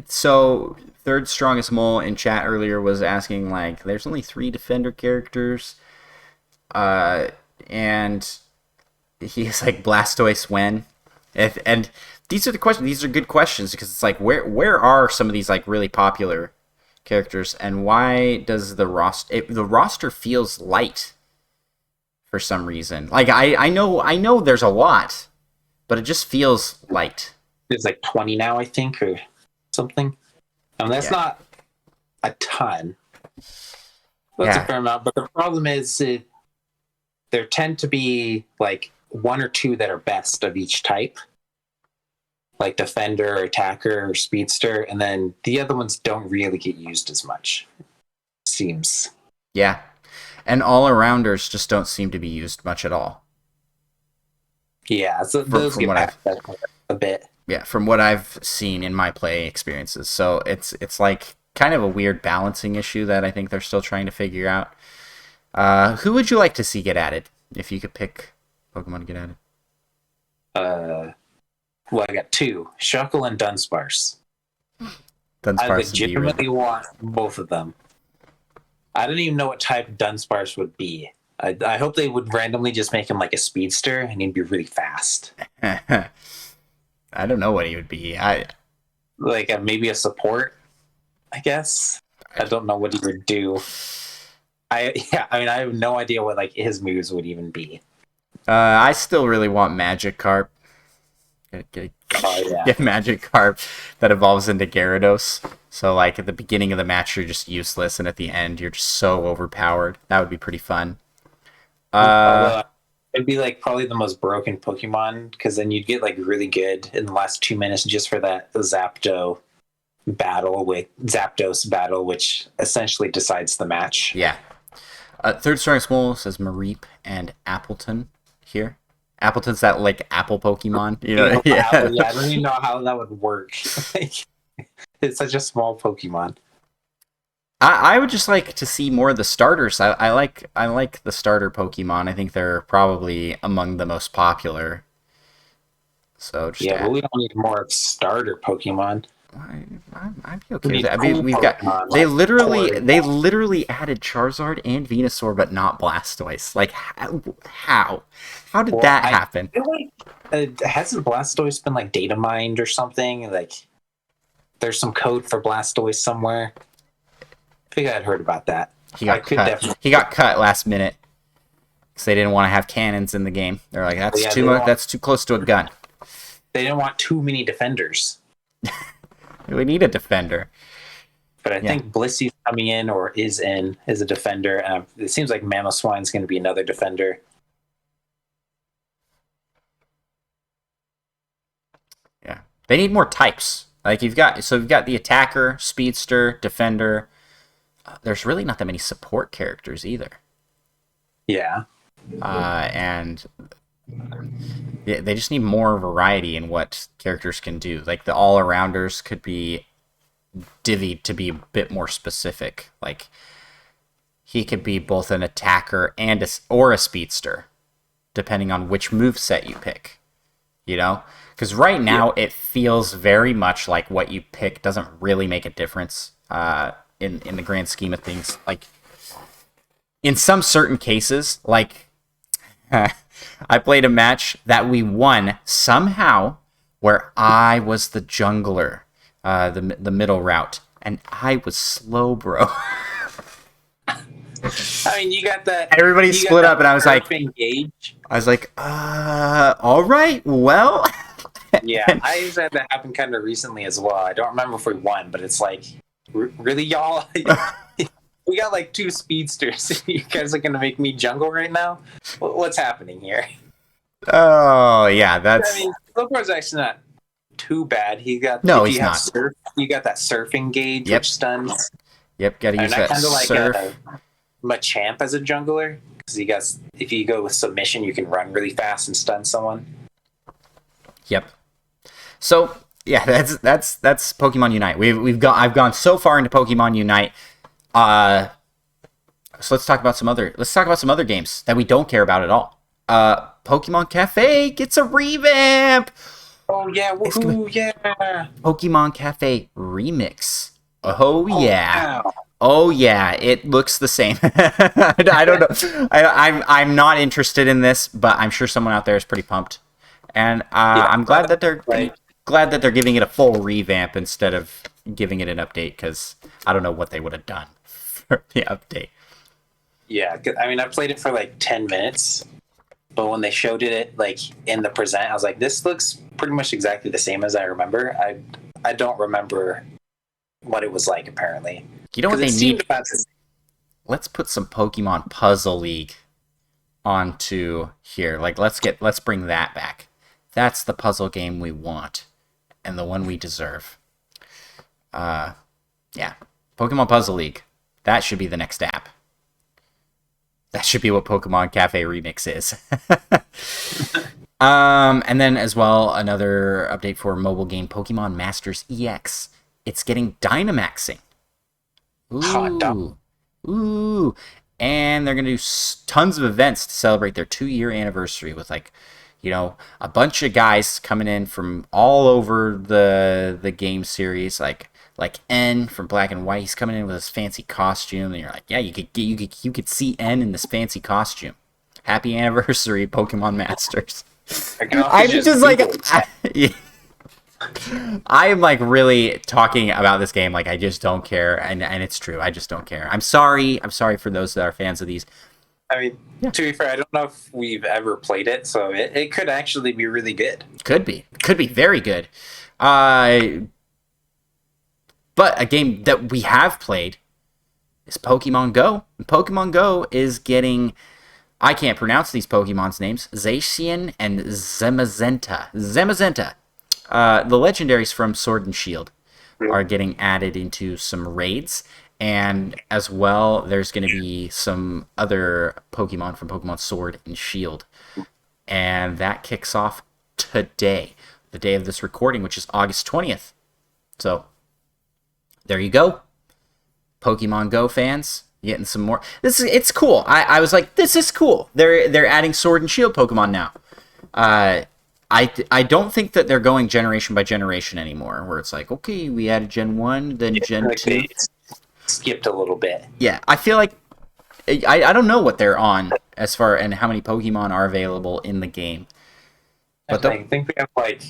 So third strongest mole in chat earlier was asking like, there's only 3 defender characters, and he's like Blastoise when, and these are the questions. These are good questions because it's like where are some of these like really popular characters, and why does the roster feels light for some reason? Like I know there's a lot, but it just feels light. There's like 20 now, I think, or something. I mean, that's not a ton. That's a fair amount, but the problem is there tend to be like one or two that are best of each type, like defender, attacker, or speedster, and then the other ones don't really get used as much, seems. Yeah, and all-arounders just don't seem to be used much at all. Yeah, so those get back a bit. Yeah, from what I've seen in my play experiences. So it's like kind of a weird balancing issue that I think they're still trying to figure out. Who would you like to see get added if you could pick Pokemon to get added? Well, I got two: Shuckle and Dunsparce. I legitimately want both of them. I don't even know what type Dunsparce would be. I hope they would randomly just make him like a speedster and he'd be really fast. I don't know what he would be. Like maybe a support, I guess. I don't know what he would do. I have no idea what like his moves would even be. I still really want Magikarp. Get Magikarp that evolves into Gyarados. So like at the beginning of the match you're just useless, and at the end you're just so overpowered. That would be pretty fun. It'd be like probably the most broken Pokemon, because then you'd get like really good in the last 2 minutes just for that Zapdos battle, which essentially decides the match. Yeah. Third strongest mole says Mareep and Appleton here. Appleton's that like apple Pokemon, you know? Yeah, I don't even know how that would work. It's such a small Pokemon. I would just like to see more of the starters. I like the starter Pokemon. I think they're probably among the most popular. So just but we don't need more starter Pokemon. I'd be okay with that. I mean, we've got they literally added Charizard and Venusaur, but not Blastoise. Like how did that happen? Hasn't Blastoise been like data mined or something? Like there's some code for Blastoise somewhere. I think I'd heard about that. He got cut last minute because they didn't want to have cannons in the game. They're like, that's too much. That's too close to a gun. They didn't want too many defenders. We need a defender. But I think Blissey's coming in or is in as a defender. It seems like Mamoswine's going to be another defender. Yeah, they need more types. Like you've got the attacker, speedster, defender. There's really not that many support characters either. Yeah. And they just need more variety in what characters can do. Like the all-arounders could be divvied to be a bit more specific. Like he could be both an attacker and a speedster, depending on which moveset you pick. You know? Because right now it feels very much like what you pick doesn't really make a difference in the grand scheme of things. Like in some certain cases, like I played a match that we won somehow where I was the jungler, the middle route, and I was slow, bro. I mean, you got that. Everybody split up, and I was like, engage. I was like, all right, well. Yeah, I used that to happen kind of recently as well. I don't remember if we won, but it's like, really, y'all? We got like 2 speedsters. You guys are going to make me jungle right now? What's happening here? Oh, yeah, that's... I mean, Slowpoke's actually not too bad. He's not. You got that surf engage, which stuns. Yep, gotta use that surf. Like Machamp as a jungler, because if you go with submission, you can run really fast and stun someone. Yep. So yeah, that's Pokemon Unite. I've gone so far into Pokemon Unite. So let's talk about some other games that we don't care about at all. Pokemon Cafe gets a revamp. Oh yeah, woohoo, yeah. Pokemon Cafe Remix. Oh yeah. Wow. Oh yeah, it looks the same. I don't know. I'm not interested in this, but I'm sure someone out there is pretty pumped. And I'm glad that they're giving it a full revamp instead of giving it an update because I don't know what they would have done for the update. Yeah, I mean, I played it for like 10 minutes, but when they showed it like in the present, I was like, this looks pretty much exactly the same as I remember. I don't remember what it was like, apparently. You know what they need? Let's put some Pokemon Puzzle League onto here. Like, let's bring that back. That's the puzzle game we want, and the one we deserve. Yeah, Pokemon Puzzle League. That should be the next app. That should be what Pokemon Cafe Remix is. And then as well, another update for mobile game Pokemon Masters EX. It's getting Dynamaxing. Ooh. And they're going to do tons of events to celebrate their 2-year anniversary with, like, you know, a bunch of guys coming in from all over the game series, like N from Black and White. He's coming in with his fancy costume, and you're like, yeah, you could see N in this fancy costume. Happy anniversary, Pokemon Masters. I'm just like, I am like really talking about this game like I just don't care, and it's true. I just don't care. I'm sorry for those that are fans of these. I mean, to be fair, I don't know if we've ever played it, so it could actually be really good. Could be very good. But a game that we have played is Pokemon Go. And Pokemon Go is getting, I can't pronounce these Pokemon's names, Zacian and Zamazenta. The legendaries from Sword and Shield are getting added into some raids. And as well, there's going to be some other Pokemon from Pokemon Sword and Shield. And that kicks off today, the day of this recording, which is August 20th. So, there you go. Pokemon Go fans, getting some more. It's cool. I was like, this is cool. They're adding Sword and Shield Pokemon now. I don't think that they're going generation by generation anymore, where it's like, okay, we added Gen 1, then Gen 2. Skipped a little bit. Yeah, I feel like I don't know what they're on as far and how many Pokemon are available in the game. But I think we have like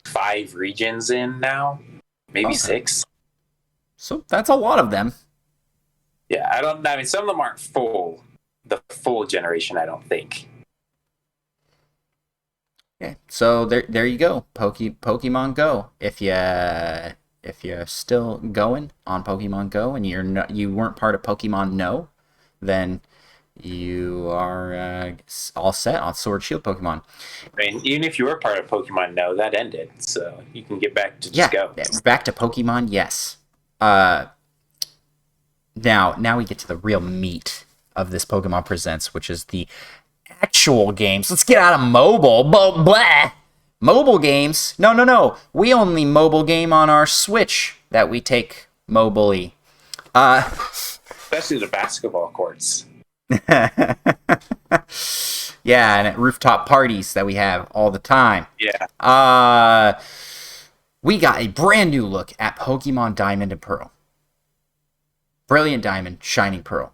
5 regions in now, maybe 6. So that's a lot of them. Yeah, I mean, some of them aren't the full generation, I don't think. Okay, so there you go, Pokemon Go. If you're still going on Pokemon Go and you weren't part of Pokemon No, then you are all set on Sword Shield Pokemon. I mean, even if you were part of Pokemon No, that ended, so you can get back to just go. Yeah, back to Pokemon, yes. Now we get to the real meat of this Pokemon Presents, which is the actual games. Let's get out of mobile. Blah. Mobile games? No. We only mobile game on our Switch that we take mobily. Especially the basketball courts. Yeah, and at rooftop parties that we have all the time. Yeah. We got a brand new look at Pokemon Diamond and Pearl. Brilliant Diamond, Shining Pearl.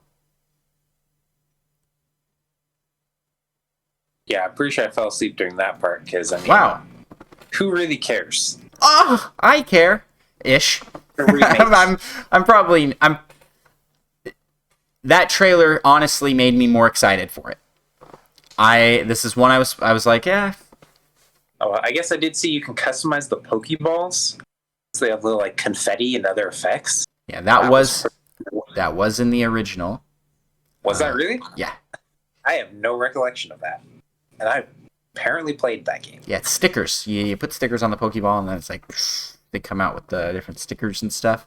Yeah, I'm pretty sure I fell asleep during that part because, I mean, wow, who really cares? Oh, I care, ish. I'm that trailer honestly made me more excited for it. This is one I was like, yeah. Oh, I guess I did see you can customize the Pokeballs, so they have little like confetti and other effects. Yeah, that was in the original. Was that really? Yeah. I have no recollection of that, and I apparently played that game. Yeah, it's stickers. You put stickers on the Pokeball, and then it's like they come out with the different stickers and stuff.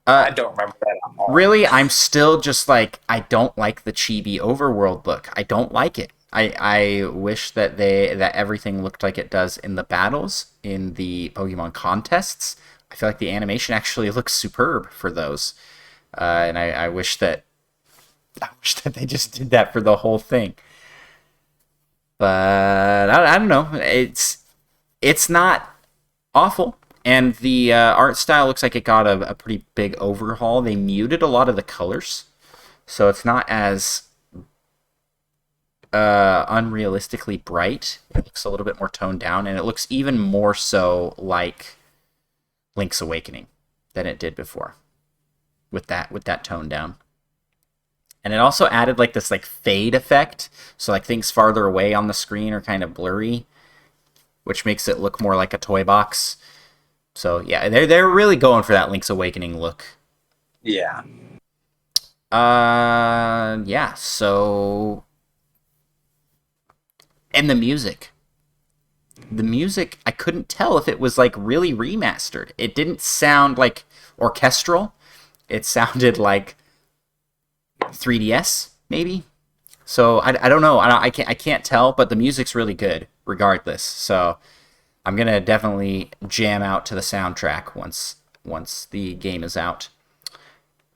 I don't remember that at all. Really, I'm still just like, I don't like the chibi overworld look. I don't like it. I wish that everything looked like it does in the battles, in the Pokemon contests. I feel like the animation actually looks superb for those. And I wish that they just did that for the whole thing. But I don't know. It's not awful. And the art style looks like it got a pretty big overhaul. They muted a lot of the colors, so it's not as unrealistically bright. It looks a little bit more toned down, and it looks even more so like Link's Awakening. than it did before with that tone down. And it also added like this like fade effect, so like things farther away on the screen are kind of blurry, which makes it look more like a toy box. So yeah, they're really going for that Link's Awakening look. Yeah. Yeah, so... And the music. The music, I couldn't tell if it was, like, really remastered. It didn't sound, like, orchestral. It sounded like 3DS, maybe? So, I don't know. I can't tell, but the music's really good, regardless. So, I'm gonna definitely jam out to the soundtrack once the game is out.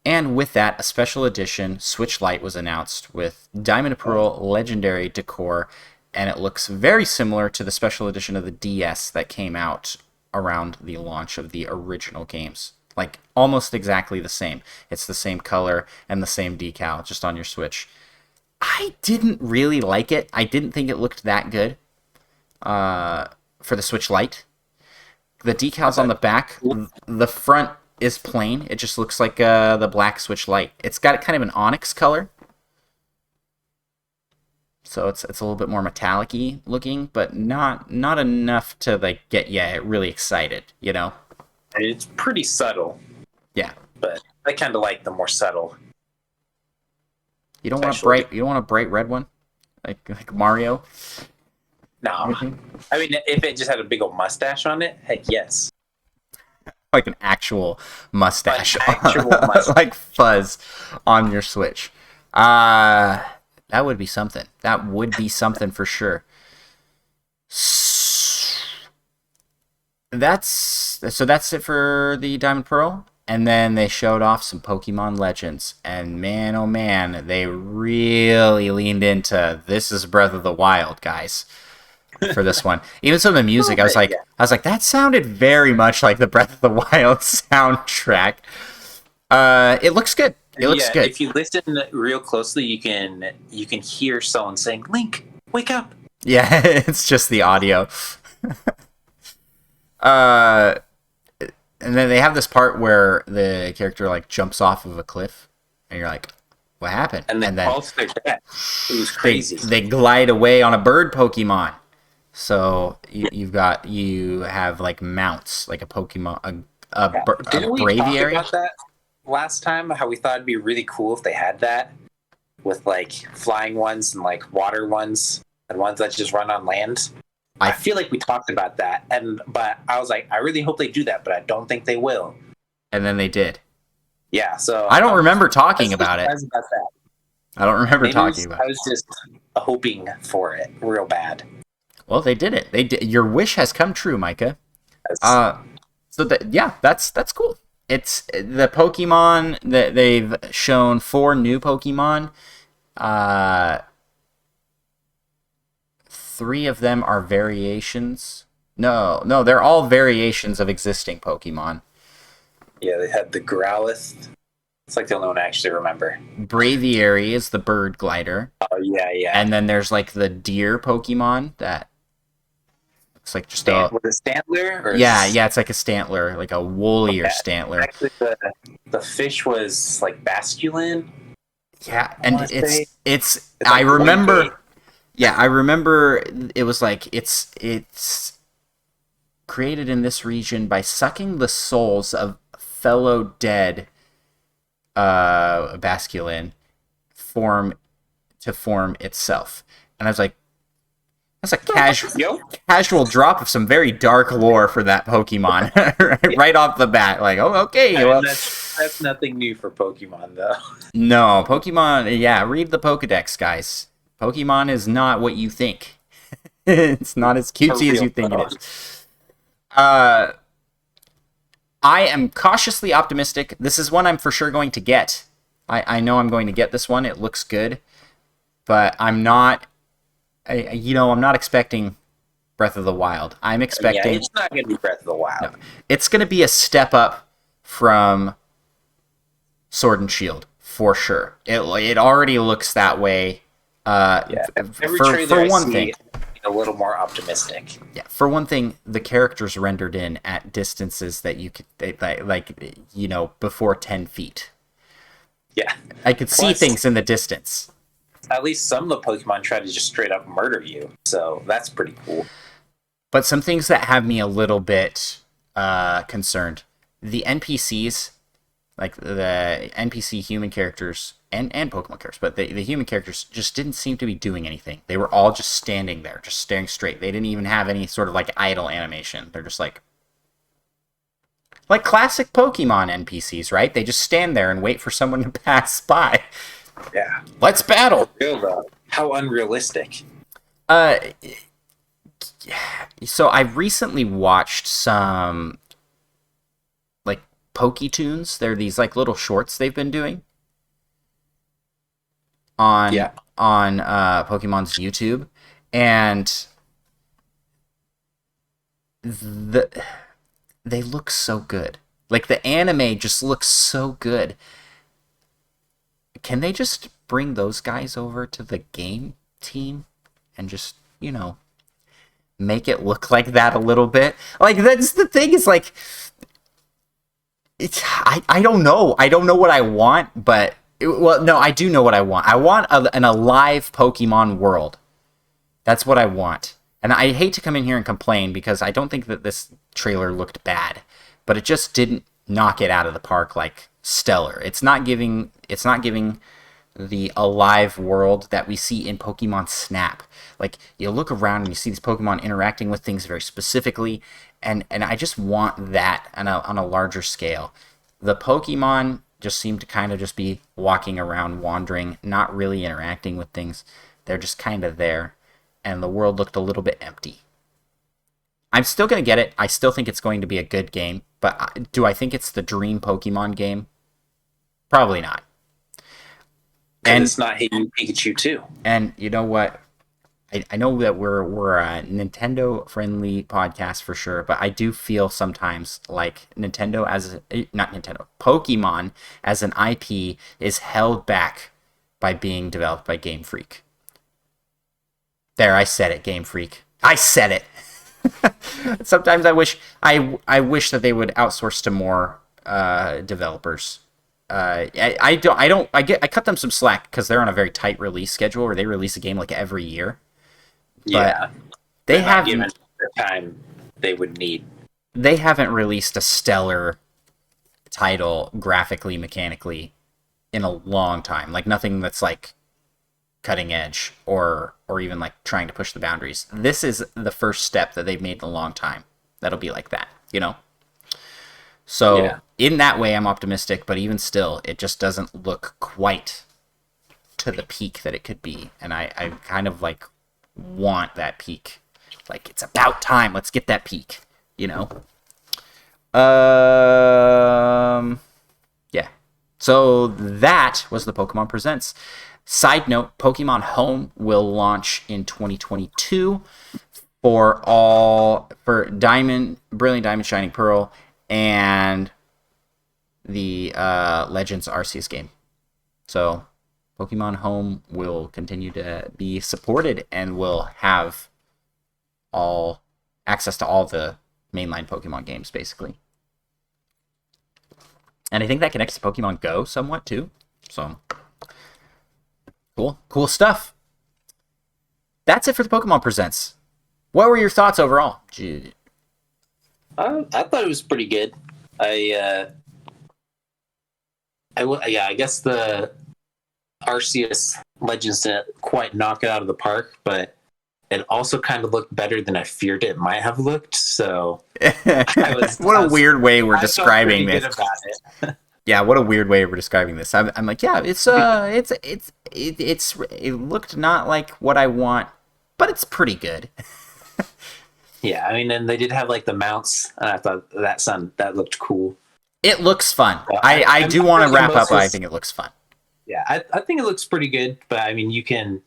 And with that, a special edition Switch Lite was announced with Diamond and Pearl Legendary decor, and it looks very similar to the special edition of the DS that came out around the launch of the original games. Like, almost exactly the same. It's the same color and the same decal, just on your Switch. I didn't really like it. I didn't think it looked that good for the Switch Lite. The decals on the back, the front is plain. It just looks like the black Switch Lite. It's got kind of an onyx color, so it's a little bit more metallic-y looking, but not enough to like get you really excited, you know? It's pretty subtle. Yeah, but I kind of like the more subtle. You don't want a bright. You don't want a bright red one, like Mario. No, I mean if it just had a big old mustache on it, heck yes. Like an actual mustache, mustache. like fuzz on your Switch. That would be something. That would be something for sure. That's it for the Diamond Pearl. And then they showed off some Pokemon Legends. And man, oh man, they really leaned into this is Breath of the Wild, guys, for this one. Even some of the music, I was like, that sounded very much like the Breath of the Wild soundtrack. It looks good. It looks good. If you listen real closely, you can hear someone saying, "Link, wake up." Yeah, it's just the audio. And then they have this part where the character like jumps off of a cliff, and you're like, "What happened?" And then falls to their death. It was crazy. They glide away on a bird Pokemon. So you have like mounts, like a Pokemon, a Braviary. About that last time, how we thought it'd be really cool if they had that with like flying ones and like water ones and ones that just run on land. I feel like we talked about that, but I was like, I really hope they do that, but I don't think they will. And then they did. Yeah, so I don't remember talking about it. I don't remember talking about it. I was just hoping for it real bad. Well, they did it. They did. Your wish has come true, Micah. That's cool. It's the Pokemon that they've shown 4 new Pokemon. 3 of them are variations. No, they're all variations of existing Pokemon. Yeah, they had the Growlithe. It's like the only one I actually remember. Braviary is the bird glider. Oh, yeah. And then there's like the deer Pokemon that looks like just a Stantler? Yeah, it's like a Stantler, like a woollier Stantler. Actually, the fish was like Basculin. Yeah, and it's I remember. Yeah, I remember it was like it's created in this region by sucking the souls of fellow dead Basculin to form itself. And I was like, that's a casual drop of some very dark lore for that Pokemon right off the bat. Like, oh, okay. Well, that's nothing new for Pokemon, though. No, Pokemon, read the Pokedex, guys. Pokemon is not what you think. It's not as cutesy as you think it is. I am cautiously optimistic. This is one I'm for sure going to get. I know I'm going to get this one. It looks good. But I'm not... I'm not expecting Breath of the Wild. I'm expecting... Yeah, it's not going to be Breath of the Wild. No, it's going to be a step up from Sword and Shield, for sure. It already looks that way. Every trailer for one thing, a little more optimistic. Yeah, for one thing, the characters rendered in at distances that you could, before 10 feet. Yeah. I could see things in the distance. At least some of the Pokemon try to just straight up murder you, so that's pretty cool. But some things that have me a little bit concerned. The NPCs, like the NPC human characters and Pokemon characters, but the human characters just didn't seem to be doing anything. They were all just standing there, just staring straight. They didn't even have any sort of like idle animation. They're just like classic Pokemon NPCs, right? They just stand there and wait for someone to pass by. Yeah. Let's battle. Real though. How unrealistic. So I recently watched some like Poketunes. They're these like little shorts they've been doing on Pokemon's YouTube, and they look so good. Like the anime just looks so good. Can they just bring those guys over to the game team and just, make it look like that a little bit? Like, that's the thing, is like, I don't know. I don't know what I want, but, I do know what I want. I want an alive Pokemon world. That's what I want. And I hate to come in here and complain, because I don't think that this trailer looked bad, but it just didn't knock it out of the park like stellar. It's not giving the alive world that we see in Pokemon Snap. Like, you look around and you see these Pokemon interacting with things very specifically, and I just want that on a larger scale. The Pokemon just seem to kind of just be walking around, wandering, not really interacting with things. They're just kind of there, and the world looked a little bit empty. I'm still going to get it. I still think it's going to be a good game, but do I think it's the dream Pokemon game? Probably not. And it's not Hey You Pikachu 2. And you know what? I know that we're a Nintendo-friendly podcast for sure, but I do feel sometimes like Pokemon as an IP is held back by being developed by Game Freak. There, I said it, Game Freak. I said it. Sometimes I wish that they would outsource to more developers. I cut them some slack because they're on a very tight release schedule where they release a game like every year. Yeah, they haven't given the time they would need. They haven't released a stellar title graphically, mechanically in a long time. Like nothing that's like cutting edge or even like trying to push the boundaries. This is the first step that they've made in a long time that'll be like that, So in that way, I'm optimistic, but even still, it just doesn't look quite to the peak that it could be. And I kind of like want that peak. Like, it's about time. Let's get that peak, Yeah. So that was the Pokemon Presents. Side note, Pokemon Home will launch in 2022 for Diamond, Brilliant Diamond, Shining Pearl, and the Legends Arceus game. So Pokemon Home will continue to be supported and will have all access to all the mainline Pokemon games, basically. And I think that connects to Pokemon Go somewhat too. So cool stuff. That's it for the Pokemon Presents. What were your thoughts overall? I thought it was pretty good. I guess the Arceus Legends didn't quite knock it out of the park, but it also kind of looked better than I feared it might have looked. So, what a weird way we're describing this. Yeah, what a weird way we're describing this. I'm like, yeah, it looked not like what I want, but it's pretty good. Yeah, I mean, and they did have like the mounts, and I thought that looked cool. It looks fun. So I do want to wrap up, but I think it looks fun. Yeah, I think it looks pretty good, but I mean, you can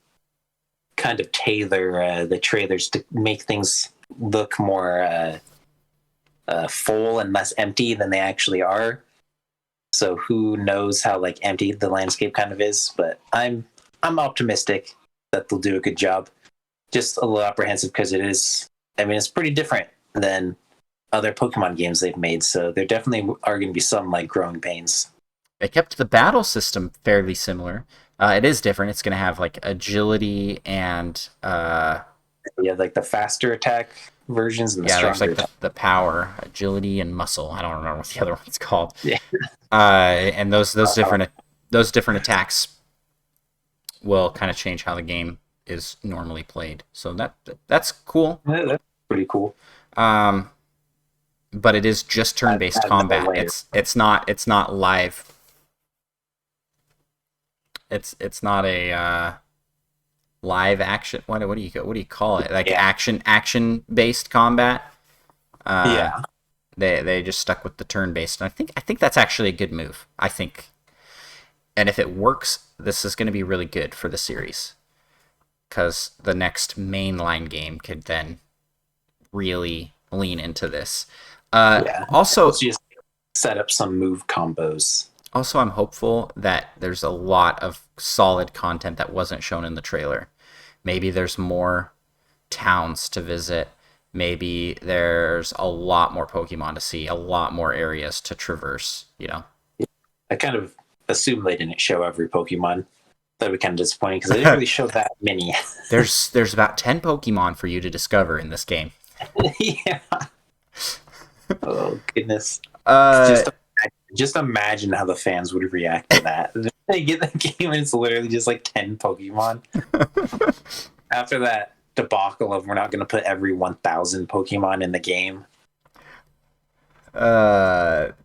kind of tailor the trailers to make things look more full and less empty than they actually are. So who knows how like empty the landscape kind of is, but I'm optimistic that they'll do a good job. just a little apprehensive because it is. I mean, it's pretty different than other Pokemon games they've made, so there definitely are going to be some like growing pains. They kept the battle system fairly similar. It is different. It's going to have like agility and like the faster attack versions and the stronger. There's like the power, agility, and muscle. I don't remember what the other one's called. Yeah. And those different attacks will kind of change how the game is normally played. So that's cool. Yeah, that's pretty cool. But it is just turn-based combat. It's not live. It's not a live action. What do you call it? Like action based combat. They just stuck with the turn based, and I think that's actually a good move. I think, and if it works, this is going to be really good for the series, because the next mainline game could then really lean into this. Also, let's just set up some move combos. Also, I'm hopeful that there's a lot of solid content that wasn't shown in the trailer. Maybe there's more towns to visit. Maybe there's a lot more Pokemon to see, a lot more areas to traverse, you know? I kind of assumed they didn't show every Pokemon. That would be kind of disappointing because they didn't really show that many. There's about 10 Pokemon for you to discover in this game. Yeah. Oh, goodness. Just imagine how the fans would react to that. They get the game and it's literally just like 10 Pokemon. After that debacle of we're not going to put every 1,000 Pokemon in the game.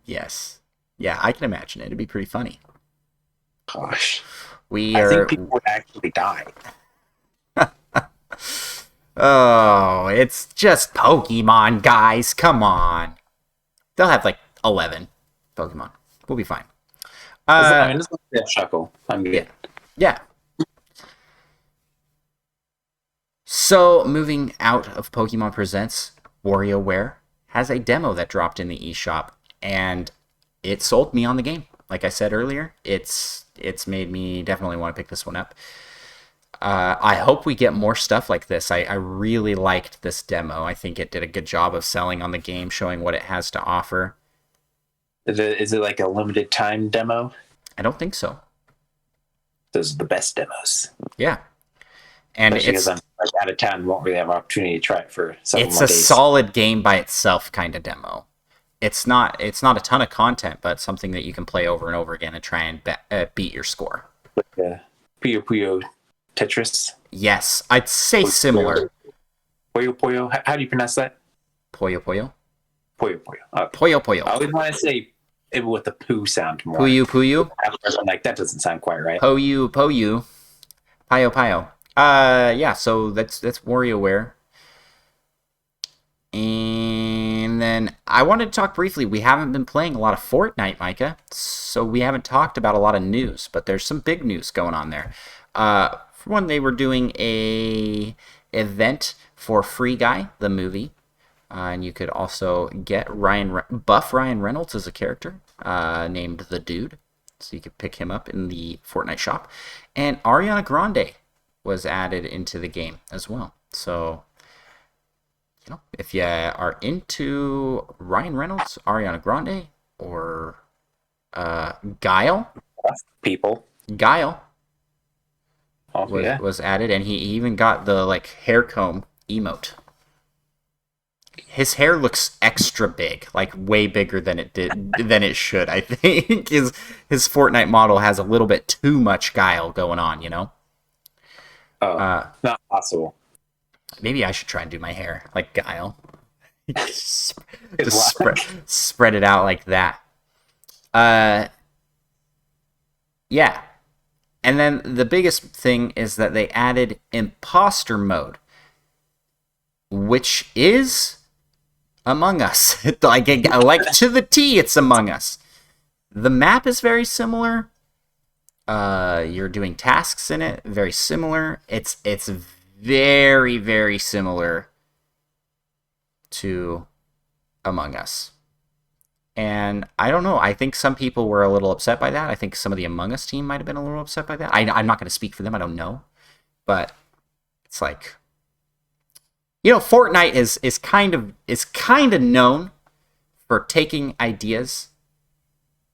Yes. Yeah, I can imagine it. It'd be pretty funny. Gosh. I think people would actually die. Oh, it's just Pokemon, guys. Come on. They'll have like 11 Pokemon. We'll be fine. I mean, it's a chuckle. I'm good. Yeah. So, moving out of Pokemon Presents, WarioWare has a demo that dropped in the eShop, and it sold me on the game. Like I said earlier, it's made me definitely want to pick this one up. I hope we get more stuff like this. I really liked this demo. I think it did a good job of selling on the game, showing what it has to offer. Is it like a limited time demo? I don't think so. Those are the best demos. Yeah. And especially because I'm like out of town, won't really have an opportunity to try it for several more days. It's a solid game by itself kind of demo. It's not a ton of content, but something that you can play over and over again and try and beat your score. Like Puyo Puyo Tetris? Yes, I'd say similar. Puyo Puyo? How do you pronounce that? Puyo Puyo? Puyo Puyo. Puyo Puyo. I always want to say it with the poo sound more. Puyo Puyo? I'm like, that doesn't sound quite right. Puyo Puyo. Puyo Puyo. Yeah, so that's WarioWare. And then I wanted to talk briefly. We haven't been playing a lot of Fortnite, Micah, so we haven't talked about a lot of news, but there's some big news going on there. For one, they were doing a event for Free Guy, the movie, and you could also get buff Ryan Reynolds as a character named The Dude, so you could pick him up in the Fortnite shop. And Ariana Grande was added into the game as well. So, you know, if you are into Ryan Reynolds, Ariana Grande, or Guile, Guile was added, and he even got the like hair comb emote. His hair looks extra big, like way bigger than it should. I think his Fortnite model has a little bit too much Guile going on, you know. Not possible. Maybe I should try and do my hair like Guile. Just spread it out like that. Yeah. And then the biggest thing is that they added imposter mode, which is Among Us. like to the T, it's Among Us. The map is very similar. You're doing tasks in it, very similar. It's very, very similar to Among Us. And I don't know, I think some people were a little upset by that. I think some of the Among Us team might have been a little upset by that. I'm not going to speak for them, I don't know. But it's like, Fortnite is kind of known for taking ideas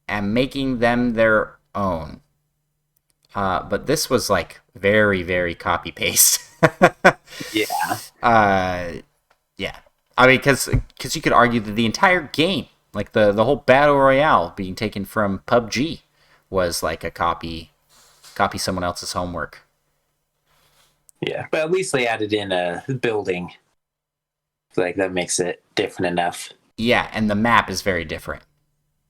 and making them their own. But this was like very, very copy paste. Yeah. Yeah. I mean, because you could argue that the entire game, like the whole battle royale being taken from PUBG, was like a copy someone else's homework. Yeah, but at least they added in a building. Like that makes it different enough. Yeah, and the map is very different.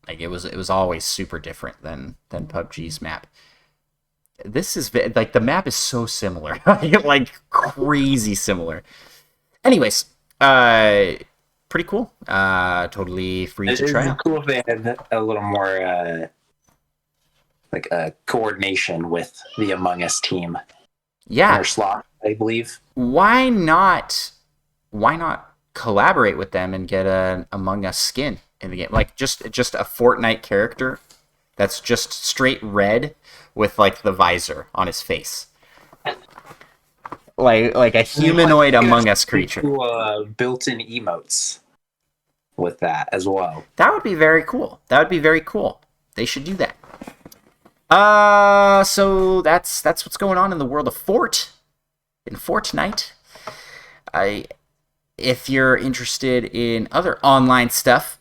Like it was always super different than PUBG's map. This is like the map is so similar, like crazy similar. Anyways, pretty cool. Totally free to try. It's cool if they had a little more like coordination with the Among Us team. Yeah, or slot, I believe. Why not collaborate with them and get an Among Us skin in the game? Like just a Fortnite character that's just straight red with like the visor on his face. Like a humanoid Among Us creature. Built-in emotes with that as well. That would be very cool. They should do that. So that's what's going on in the world of Fortnite. If you're interested in other online stuff,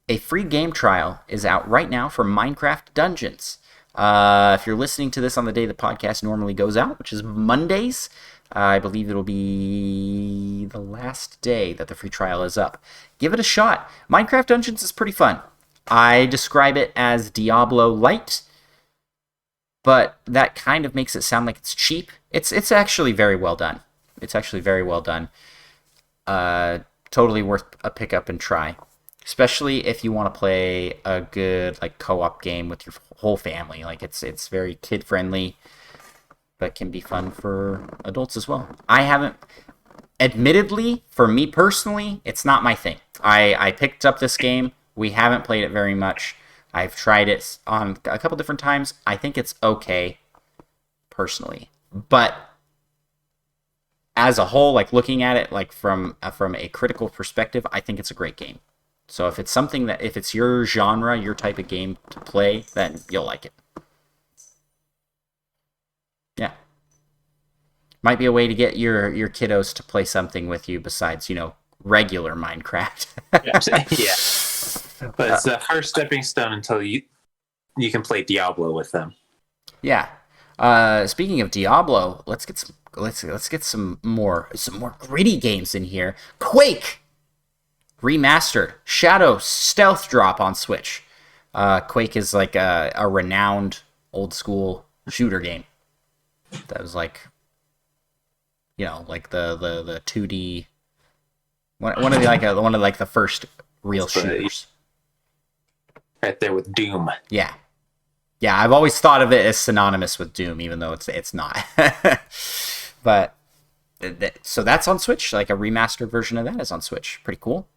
a free game trial is out right now for Minecraft Dungeons. If you're listening to this on the day the podcast normally goes out, which is Mondays, I believe it'll be the last day that the free trial is up. Give it a shot. Minecraft Dungeons is pretty fun. I describe it as Diablo Light, but that kind of makes it sound like it's cheap. It's actually very well done. Totally worth a pick up and try, especially if you want to play a good like co-op game with your whole family. Like it's very kid friendly, but can be fun for adults as well. Admittedly, for me personally, it's not my thing. I picked up this game. We haven't played it very much. I've tried it on a couple different times. I think it's okay, personally. But as a whole, like looking at it like from a critical perspective, I think it's a great game. So if it's your genre, your type of game to play, then you'll like it. Yeah. Might be a way to get your kiddos to play something with you besides, regular Minecraft. Yeah. But it's the first stepping stone until you can play Diablo with them. Yeah. Speaking of Diablo, let's get some more gritty games in here. Quake Remastered Shadow Stealth Drop on Switch. Quake is like a renowned old school shooter game. That was like like the 2D one of the first real shooters. Right there with Doom. Yeah, I've always thought of it as synonymous with Doom, even though it's not. But so that's on Switch. Like a remastered version of that is on Switch. Pretty cool.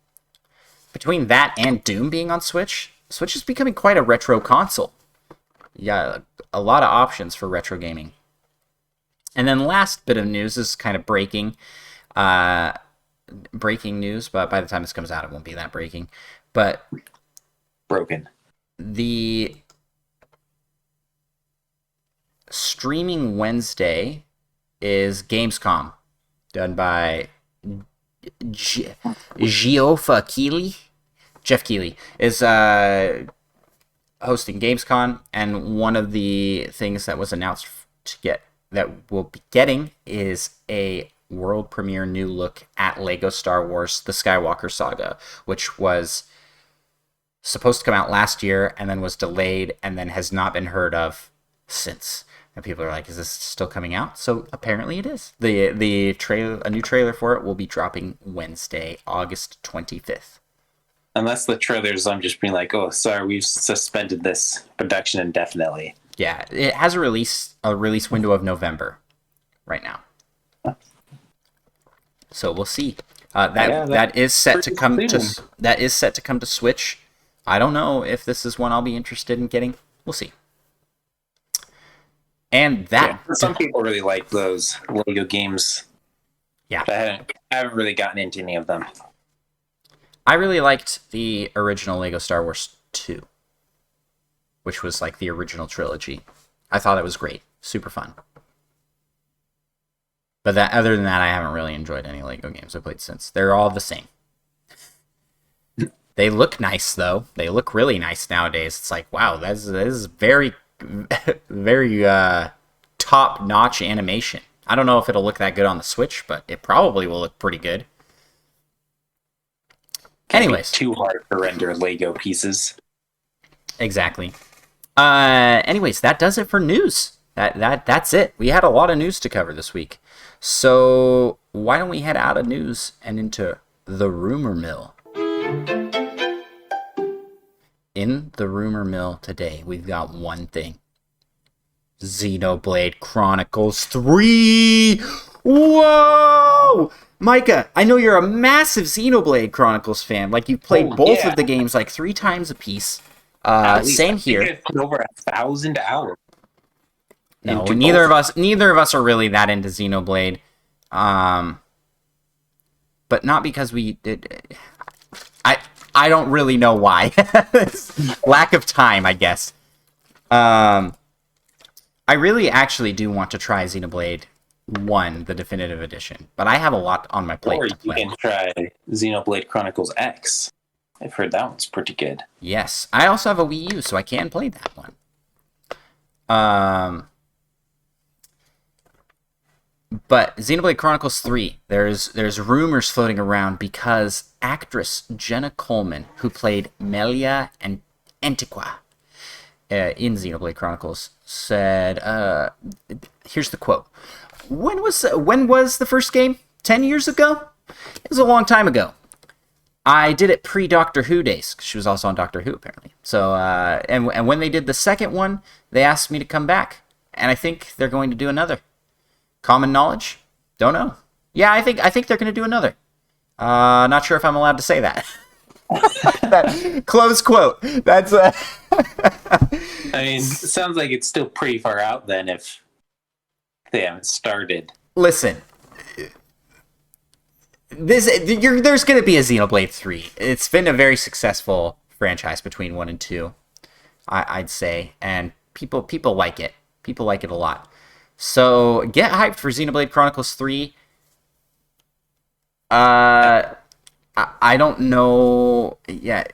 Between that and Doom being on Switch is becoming quite a retro console. Yeah, a lot of options for retro gaming. And then last bit of news is kind of breaking news, but by the time this comes out, it won't be that breaking. But broken. The streaming Wednesday is Gamescom, done by Geoff Keighley. Jeff Keighley is hosting Gamescom, and one of the things that was announced that we'll be getting is a world premiere new look at Lego Star Wars: The Skywalker Saga, which was supposed to come out last year and then was delayed and then has not been heard of since. And people are like, is this still coming out? So apparently it is. The trailer, a new trailer for it will be dropping Wednesday, August 25th. Unless the trailers, I'm just being like, oh, sorry, we've suspended this production indefinitely. Yeah, it has a release window of November right now. So we'll see. That is set to come to Switch. I don't know if this is one I'll be interested in getting. We'll see. And that some people really like those Lego games. Yeah. I haven't really gotten into any of them. I really liked the original Lego Star Wars 2, which was like the original trilogy. I thought it was great. Super fun. But other than that, I haven't really enjoyed any Lego games I've played since. They're all the same. They look nice, though. They look really nice nowadays. It's like, wow, this is very, very top-notch animation. I don't know if it'll look that good on the Switch, but it probably will look pretty good. Anyways. Too hard to render Lego pieces. Exactly. Anyways, that does it for news. That's it. We had a lot of news to cover this week. So why don't we head out of news and into the rumor mill? In the rumor mill today, we've got one thing. Xenoblade Chronicles 3! Whoa! Micah, I know you're a massive Xenoblade Chronicles fan. Like, you've played both of the games like 3 times a piece. Same here. I've put over 1,000 hours. No, neither of us are really that into Xenoblade. But not because we did. I don't really know why. Lack of time, I guess. I really actually do want to try Xenoblade 1, the definitive edition, but I have a lot on my plate to play. Or you can try Xenoblade Chronicles X. I've heard that one's pretty good. Yes, I also have a Wii U, so I can play that one. But Xenoblade Chronicles 3, there's rumors floating around because actress Jenna Coleman, who played Melia and Antiqua in Xenoblade Chronicles, said, here's the quote. When was the first game? 10 years ago? It was a long time ago. I did it pre-Doctor Who days, 'cause she was also on Doctor Who, apparently. So, and when they did the second one, they asked me to come back. And I think they're going to do another. Common knowledge? Don't know. Yeah, I think they're going to do another. Not sure if I'm allowed to say that. Close quote. That's I mean, it sounds like it's still pretty far out then if they haven't started. Listen. There's going to be a Xenoblade 3. It's been a very successful franchise between 1 and 2, I'd say. And people like it. People like it a lot. So, get hyped for Xenoblade Chronicles 3. I don't know yet.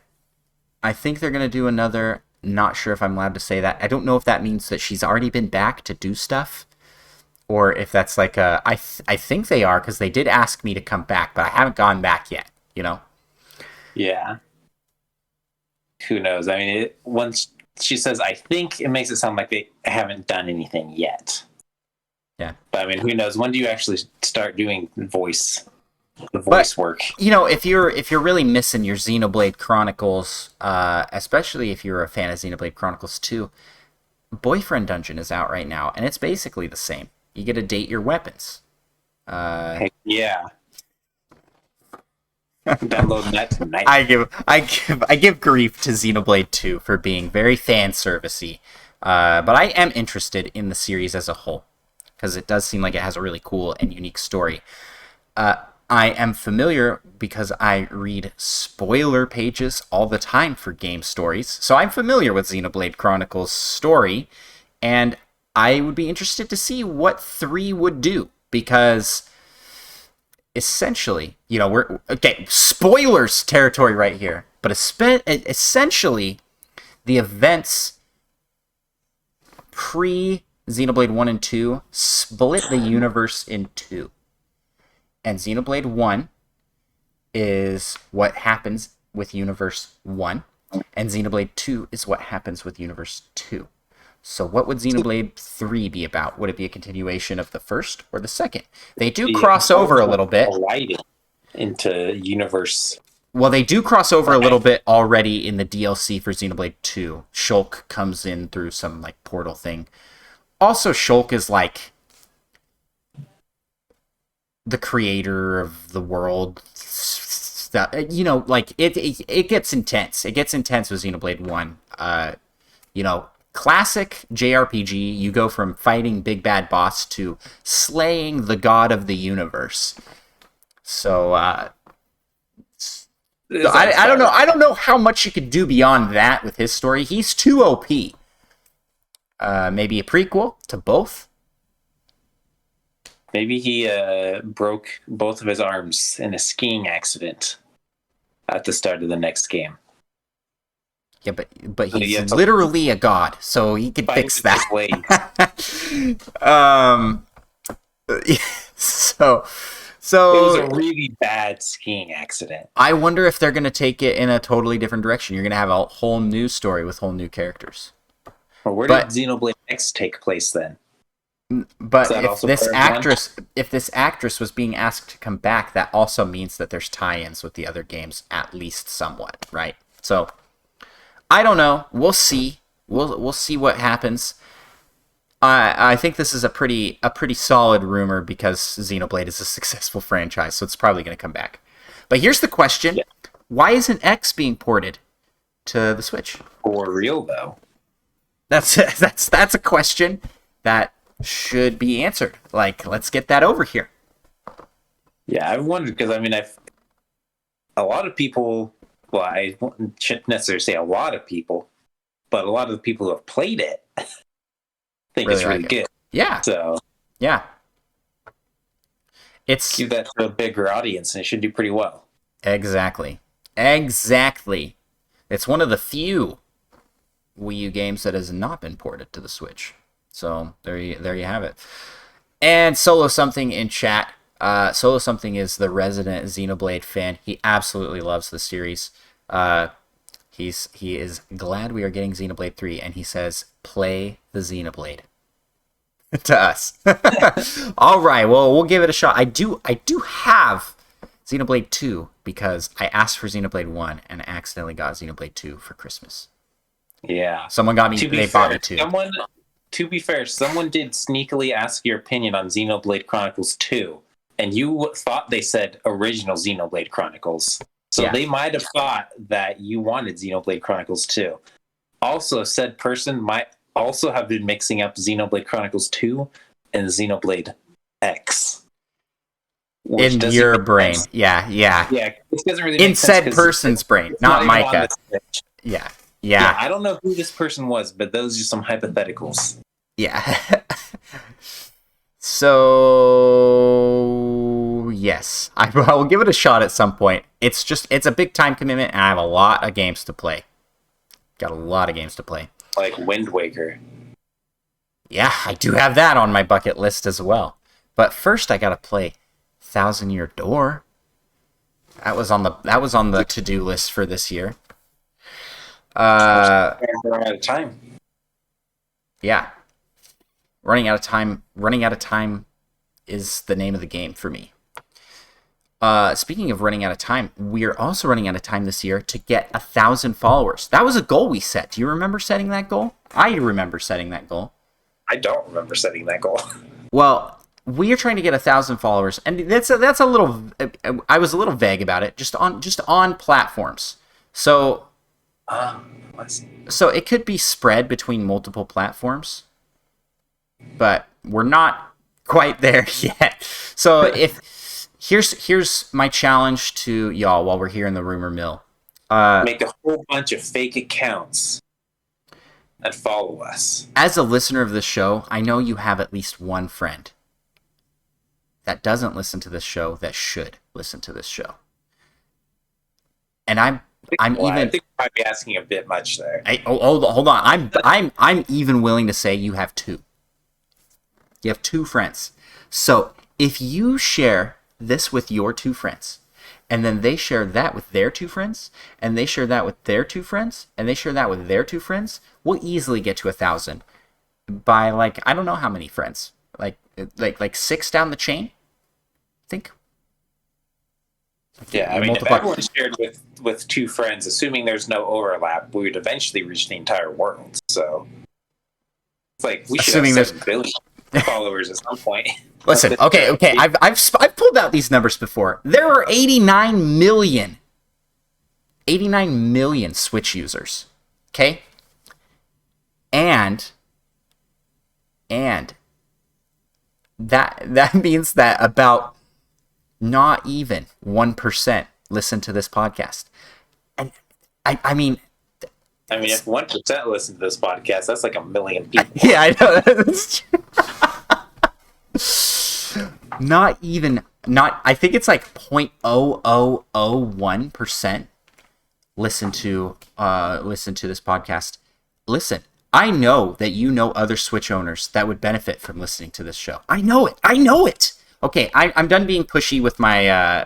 I think they're going to do another. Not sure if I'm allowed to say that. I don't know if that means that she's already been back to do stuff. Or if that's like a... I think they are, because they did ask me to come back, but I haven't gone back yet, you know? Yeah. Who knows? I mean, once she says, I think, it makes it sound like they haven't done anything yet. Yeah. But I mean, who knows? When do you actually start doing the voice work? You know, if you're really missing your Xenoblade Chronicles, especially if you're a fan of Xenoblade Chronicles 2, Boyfriend Dungeon is out right now, and it's basically the same. You get to date your weapons. Heck yeah. Download that tonight. I give grief to Xenoblade 2 for being very fan servicey, but I am interested in the series as a whole because it does seem like it has a really cool and unique story. I am familiar because I read spoiler pages all the time for game stories, so I'm familiar with Xenoblade Chronicles' story, and I would be interested to see what 3 would do, because essentially, you know, we're... Okay, spoilers territory right here, but essentially, the events pre-Xenoblade 1 and 2 split the universe in 2. And Xenoblade 1 is what happens with Universe 1, and Xenoblade 2 is what happens with Universe 2. So what would Xenoblade 3 be about? Would it be a continuation of the first or the second? They do cross over a little bit. Into Universe. Well, they do cross over a little bit already in the DLC for Xenoblade 2. Shulk comes in through some like portal thing. Also, Shulk is like the creator of the world stuff. You know, like it gets intense. It gets intense with Xenoblade 1. You know, classic JRPG, you go from fighting big bad boss to slaying the god of the universe. So I don't know. I don't know how much you could do beyond that with his story. He's too OP. Maybe a prequel to both. Maybe he broke both of his arms in a skiing accident at the start of the next game. Yeah, but he's literally a god, so he could fix that. So it was a really bad skiing accident. I wonder if they're going to take it in a totally different direction. You're going to have a whole new story with whole new characters. Well, where did Xenoblade X take place then? But if this actress was being asked to come back, that also means that there's tie-ins with the other games, at least somewhat, right? So I don't know. We'll see. We'll see what happens. I think this is a pretty solid rumor because Xenoblade is a successful franchise, so it's probably going to come back. But here's the question: Why isn't X being ported to the Switch? For real though. That's a question that should be answered. Like, let's get that over here. Yeah, I wondered because a lot of people. Well, I shouldn't necessarily say a lot of people, but a lot of the people who have played it think it's really good. Yeah. So yeah, give that to a bigger audience, and it should do pretty well. Exactly. It's one of the few Wii U games that has not been ported to the Switch. So there you have it. And Solo Something in chat. Solo Something is the resident Xenoblade fan. He absolutely loves the series. He is glad we are getting Xenoblade 3, and he says, "Play the Xenoblade." To us. All right. Well, we'll give it a shot. I do have Xenoblade 2 because I asked for Xenoblade 1 and accidentally got Xenoblade 2 for Christmas. Yeah. Someone got me. They bought me 2. To be fair, someone did sneakily ask your opinion on Xenoblade Chronicles 2, and you thought they said original Xenoblade Chronicles. So they might have thought that you wanted Xenoblade Chronicles 2. Also, said person might also have been mixing up Xenoblade Chronicles 2 and Xenoblade X. In your brain. Sense. Yeah. This doesn't really in said person's brain, not Micah. Yeah. I don't know who this person was, but those are some hypotheticals. Yeah. So yes, I will give it a shot at some point. It's a big time commitment, and I have a lot of games to play. Got a lot of games to play. Like Wind Waker. Yeah, I do have that on my bucket list as well. But first, I gotta play Thousand Year Door. That was on the to-do list for this year. We're out of time. Yeah. Running out of time is the name of the game for me. Speaking of running out of time, we're also running out of time this year to get 1,000 followers. That was a goal we set. Do you remember setting that goal? I remember setting that goal. I don't remember setting that goal. Well, we are trying to get 1,000 followers, and that's a little. I was a little vague about it. Just on platforms. So it could be spread between multiple platforms, but we're not quite there yet. So here's my challenge to y'all while we're here in the rumor mill. Make a whole bunch of fake accounts and follow us. As a listener of this show, I know you have at least one friend that doesn't listen to this show that should listen to this show. And I think you might be asking a bit much there. Hold on. I'm even willing to say you have 2. You have 2 friends. So if you share this with your 2 friends, and then they share that with their 2 friends, and they share that with their 2 friends, and they share that with their 2 friends, we'll easily get to 1,000 by I don't know how many friends, like 6 down the chain, I think. Yeah, I mean, if everyone shared with 2 friends, assuming there's no overlap, we would eventually reach the entire world. So it's we should have 7 billion followers at some point. Listen, okay. I've pulled out these numbers before. There are 89 million Switch users. Okay? And that means that about not even 1% listen to this podcast. And I mean, if 1% listen to this podcast, that's like 1 million people. Yeah, I know. I think it's like 0.0001% listen to this podcast. Listen, I know that you know other Switch owners that would benefit from listening to this show. I know it. Okay, I'm done being pushy with my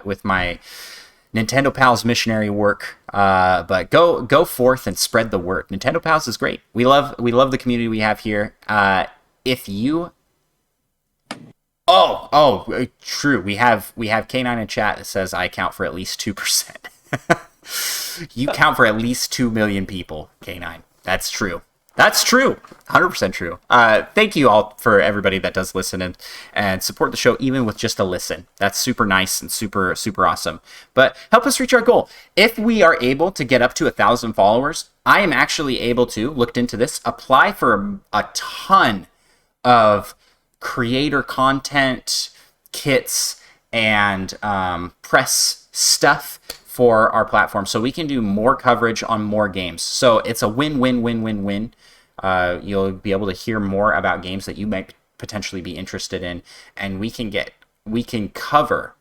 Nintendo Pals missionary work. But go forth and spread the word. Nintendo Pals is great. We love the community we have here. If you true. We have K9 in chat that says I count for at least 2%. You count for at least 2 million people, K9. That's true. 100% true. Thank you all for everybody that does listen and support the show, even with just a listen. That's super nice and super, super awesome. But help us reach our goal. If we are able to get up to 1,000 followers, I am actually able to, looked into this, apply for a ton of creator content, kits, and press stuff for our platform, so we can do more coverage on more games. So it's a win-win-win-win-win. You'll be able to hear more about games that you might potentially be interested in, and we can cover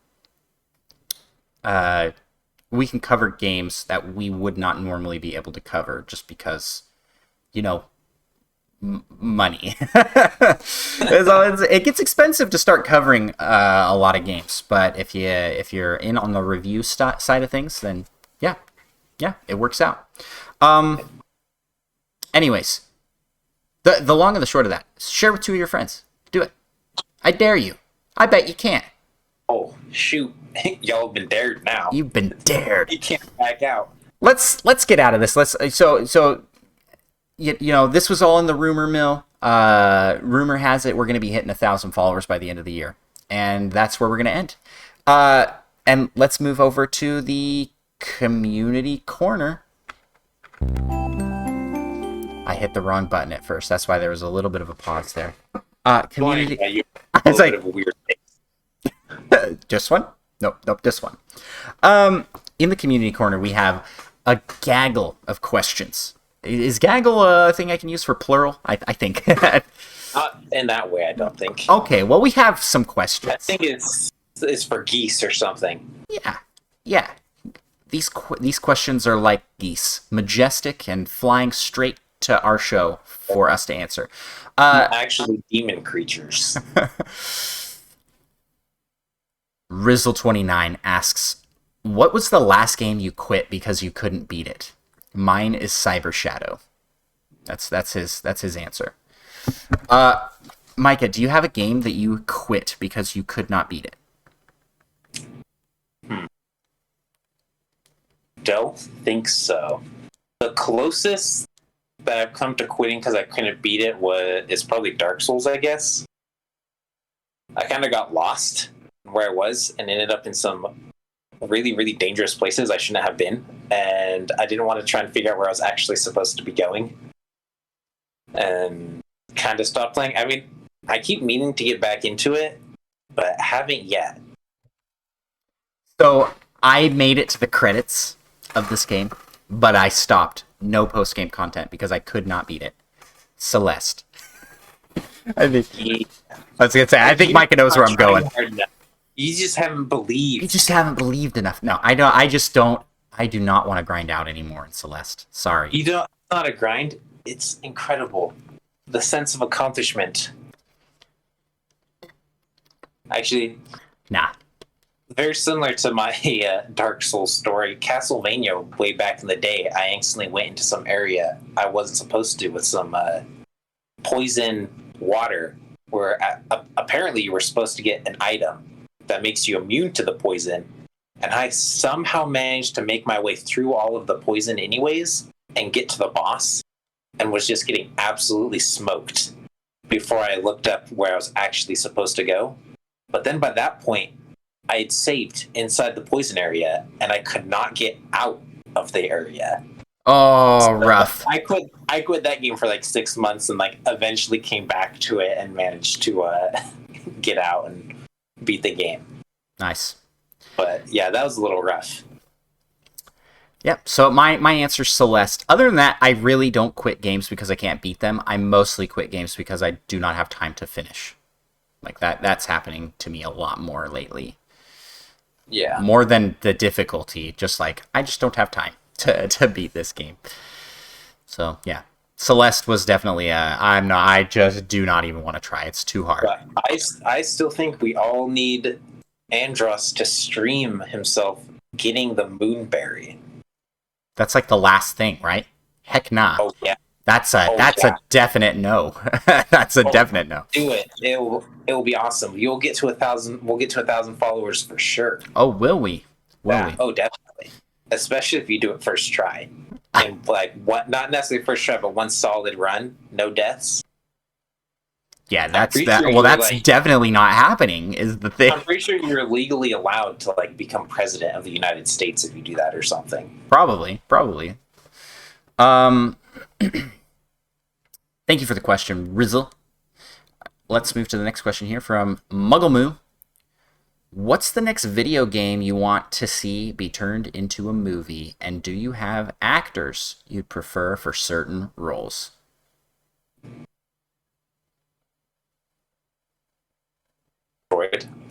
games that we would not normally be able to cover just because, money. It gets expensive to start covering a lot of games, but if you're in on the review side of things, then yeah, it works out. Anyways, the long and the short of that, share with 2 of your friends. Do it. I dare you. I bet you can't. Oh shoot. Y'all have been dared now. You've been dared. You can't back out. Let's get out of this. This was all in the rumor mill. Rumor has it we're going to be hitting 1,000 followers by the end of the year, and that's where we're going to end. And let's move over to the community corner. I hit the wrong button at first. That's why there was a little bit of a pause there. Community. Yeah, It's like bit of a weird thing. Just one? Nope, this one. In the community corner, we have a gaggle of questions. Is gaggle a thing I can use for plural? I think. Not in that way, I don't think. Okay, well, we have some questions. I think it's for geese or something. Yeah. These questions are like geese, majestic and flying straight to our show for us to answer. Actually, demon creatures. Rizzle29 asks, what was the last game you quit because you couldn't beat it? Mine is Cyber Shadow. That's his answer. Micah, do you have a game that you quit because you could not beat it? Don't think so. The closest that I've come to quitting because I couldn't beat it is probably Dark Souls, I guess. I kind of got lost where I was and ended up in some really, really dangerous places I shouldn't have been, and I didn't want to try and figure out where I was actually supposed to be going, and kind of stopped playing. I mean, I keep meaning to get back into it, but haven't yet. So I made it to the credits of this game, but I stopped. No post-game content because I could not beat it. Celeste. I was gonna say, I think Micah knows where I'm going. You just haven't believed. You just haven't believed enough. No, I don't. I just don't. I do not want to grind out anymore in Celeste. Sorry. You don't. It's not a grind. It's incredible. The sense of accomplishment. Actually, nah. Very similar to my Dark Souls story. Castlevania, way back in the day, I instantly went into some area I wasn't supposed to with some poison water, where apparently you were supposed to get an item that makes you immune to the poison, and I somehow managed to make my way through all of the poison anyways and get to the boss, and was just getting absolutely smoked before I looked up where I was actually supposed to go. But then by that point, I had saved inside the poison area, and I could not get out of the area. Oh, so rough. I quit that game for like 6 months, and like eventually came back to it and managed to get out and beat the game. Nice. But yeah, that was a little rough. Yep. So my answer's Celeste. Other than that, I really don't quit games because I can't beat them. I mostly quit games because I do not have time to finish. Like that's happening to me a lot more lately. Yeah. More than the difficulty, just like I just don't have time to beat this game. So yeah, Celeste was definitely I just do not even want to try. It's too hard. But I still think we all need Andross to stream himself getting the Moonberry. That's like the last thing, right? Heck nah. Oh yeah. That's a definite no. That's a definite no. Do it. It will be awesome. You'll get to 1,000. We'll get to 1,000 followers for sure. Oh, will we? Will we? Oh, definitely. Especially if you do it first try, and like what? Not necessarily first try, but one solid run, no deaths. Yeah, that's definitely not happening. Is the thing? I'm pretty sure you're legally allowed to like become president of the United States if you do that or something. Probably. Thank you for the question, Rizzle. Let's move to the next question here from Mugglemoo. What's the next video game you want to see be turned into a movie, and do you have actors you'd prefer for certain roles?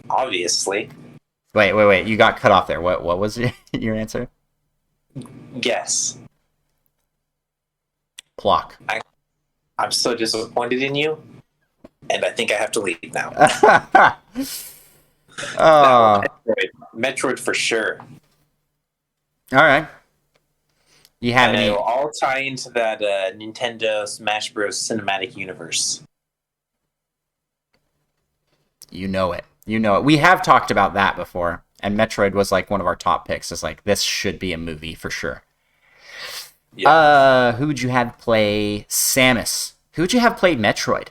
Obviously. Wait. You got cut off there. What was your answer? Yes. Plock. I'm so disappointed in you, and I think I have to leave now. Metroid for sure. All right. You have any? It'll all tie into that Nintendo Smash Bros. Cinematic universe. You know it. We have talked about that before, and Metroid was like one of our top picks. It's like this should be a movie for sure. Yeah. Who would you have play Samus? Who would you have played Metroid?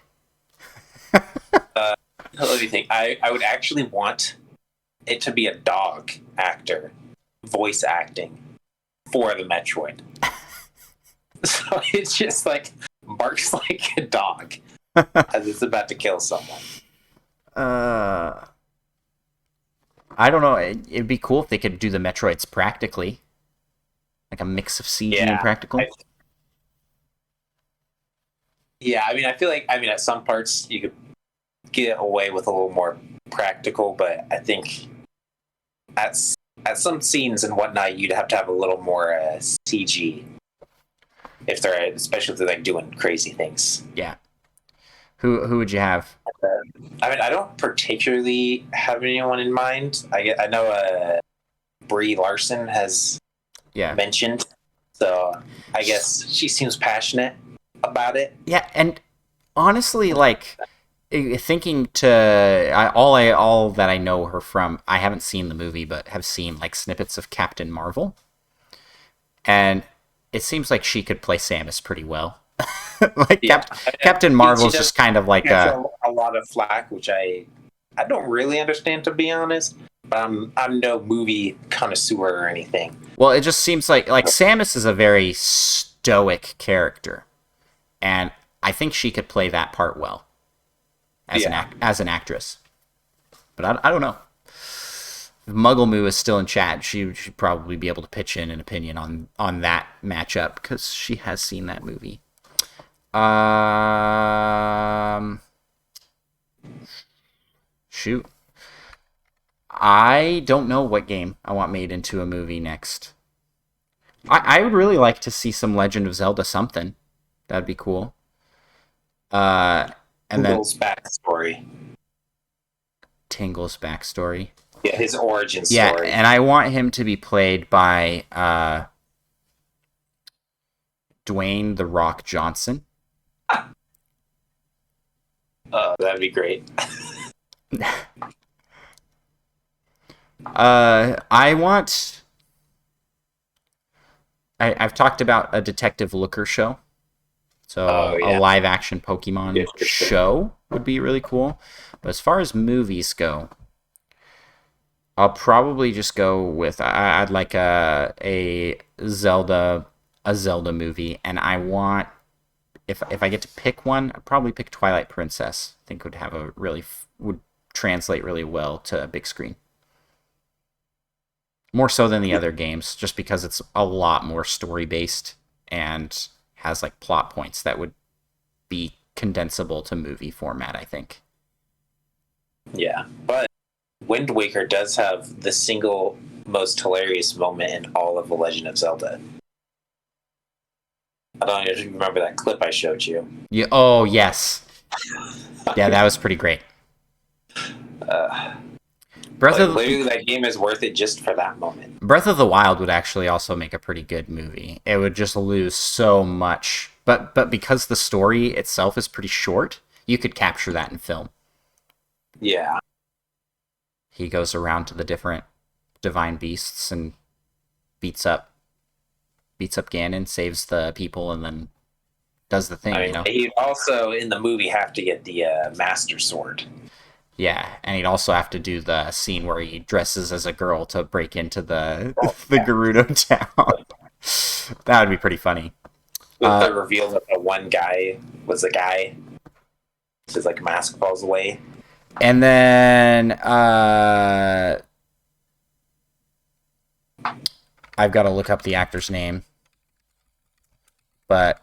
Let me think. I would actually want it to be a dog actor voice acting for the Metroid. So it's just like barks like a dog as it's about to kill someone. I don't know. It'd be cool if they could do the Metroids practically. Like a mix of CG and practical. I feel like at some parts you could get away with a little more practical, but I think at some scenes and whatnot, you'd have to have a little more CG especially if they're like doing crazy things. Yeah. Who would you have? I don't particularly have anyone in mind. I know Brie Larson has mentioned, so I guess she seems passionate about it. Yeah, and honestly, like thinking all that I know her from, I haven't seen the movie, but have seen like snippets of Captain Marvel, and it seems like she could play Samus pretty well. Captain Marvel's just kind of like a lot of flack, which I don't really understand, to be honest. But I'm no movie connoisseur or anything. Well, it just seems like Samus is a very stoic character, and I think she could play that part well as an actress. But I don't know. If Mugglemoo is still in chat, she should probably be able to pitch in an opinion on that matchup because she has seen that movie. Shoot. I don't know what game I want made into a movie next. I would really like to see some Legend of Zelda something. That'd be cool. And Tingle's backstory. Tingle's backstory. Yeah, his origin story. Yeah, and I want him to be played by Dwayne "The Rock" Johnson. That'd be great. I've talked about a Detective Looker show. So a live action Pokemon show would be really cool. But as far as movies go, I'll probably just go with I'd like a Zelda movie, and I want if I get to pick one, I'd probably pick Twilight Princess. I think would have would translate really well to a big screen. More so than the other games, just because it's a lot more story-based and has like plot points that would be condensable to movie format, I think. Yeah, but Wind Waker does have the single most hilarious moment in all of The Legend of Zelda. I don't know if you remember that clip I showed you. Yeah. Oh, yes. Yeah, that was pretty great. Literally, that game is worth it just for that moment. Breath of the Wild would actually also make a pretty good movie. It would just lose so much. But because the story itself is pretty short, you could capture that in film. Yeah. He goes around to the different divine beasts and beats up Ganon, saves the people, and then does the thing, you know? He'd also, in the movie, have to get the Master Sword. Yeah, and he'd also have to do the scene where he dresses as a girl to break into the Gerudo town. That would be pretty funny. With the reveal that the one guy was a guy. His like mask falls away. And then I've got to look up the actor's name. But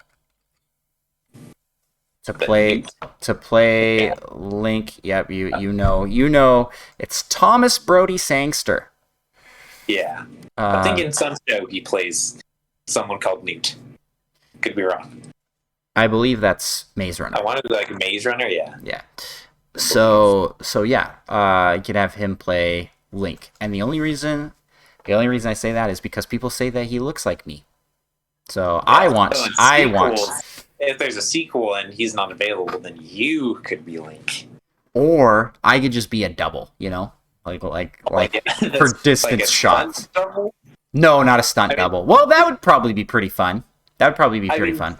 to play Link, yep, you know, it's Thomas Brody Sangster. Yeah. I think in some show he plays someone called Newt. Could be wrong. I believe that's Maze Runner. I wanted to be like Maze Runner, yeah. Yeah. So yeah, I could have him play Link. And the only reason I say that is because people say that he looks like me. So yeah, I want. If there's a sequel and he's not available, then you could be Link. Or I could just be a double, you know, like for distance like shots. Double? No, not a stunt double. Well, that would probably be pretty fun. That would probably be pretty fun.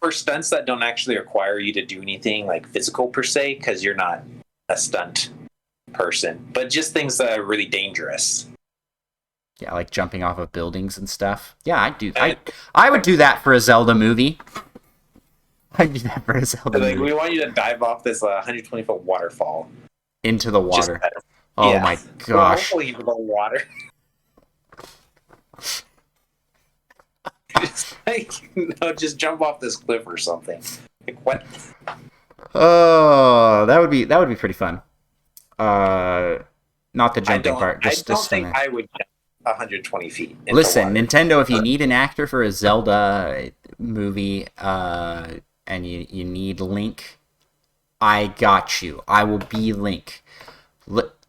For stunts that don't actually require you to do anything like physical per se, because you're not a stunt person, but just things that are really dangerous. Yeah, like jumping off of buildings and stuff. Yeah, I would do that for a Zelda movie. I'd do that for a Zelda movie. We want you to dive off this 120-foot waterfall. Into the water. Oh my gosh. Hopefully into the water. Just jump off this cliff or something. Like what? Oh, that would be pretty fun. Not the jumping part. I don't think I would jump 120 feet. Listen, Nintendo, if you need an actor for a Zelda movie, and you need Link, I got you. I will be Link.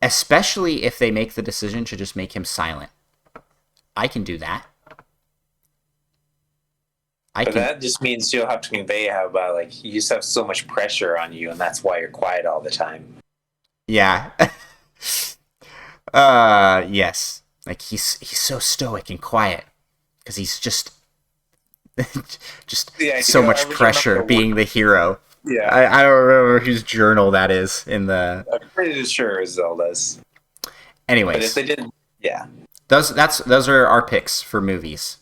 Especially if they make the decision to just make him silent. I can do that. That just means you'll have to convey how about you just have so much pressure on you, and that's why you're quiet all the time. Yeah. Yes. Like he's so stoic and quiet because he's just so much pressure being the hero. Yeah. I don't remember whose journal that is in the. I'm pretty sure it's Zelda's. Anyways, but if they didn't, yeah. Those are our picks for movies.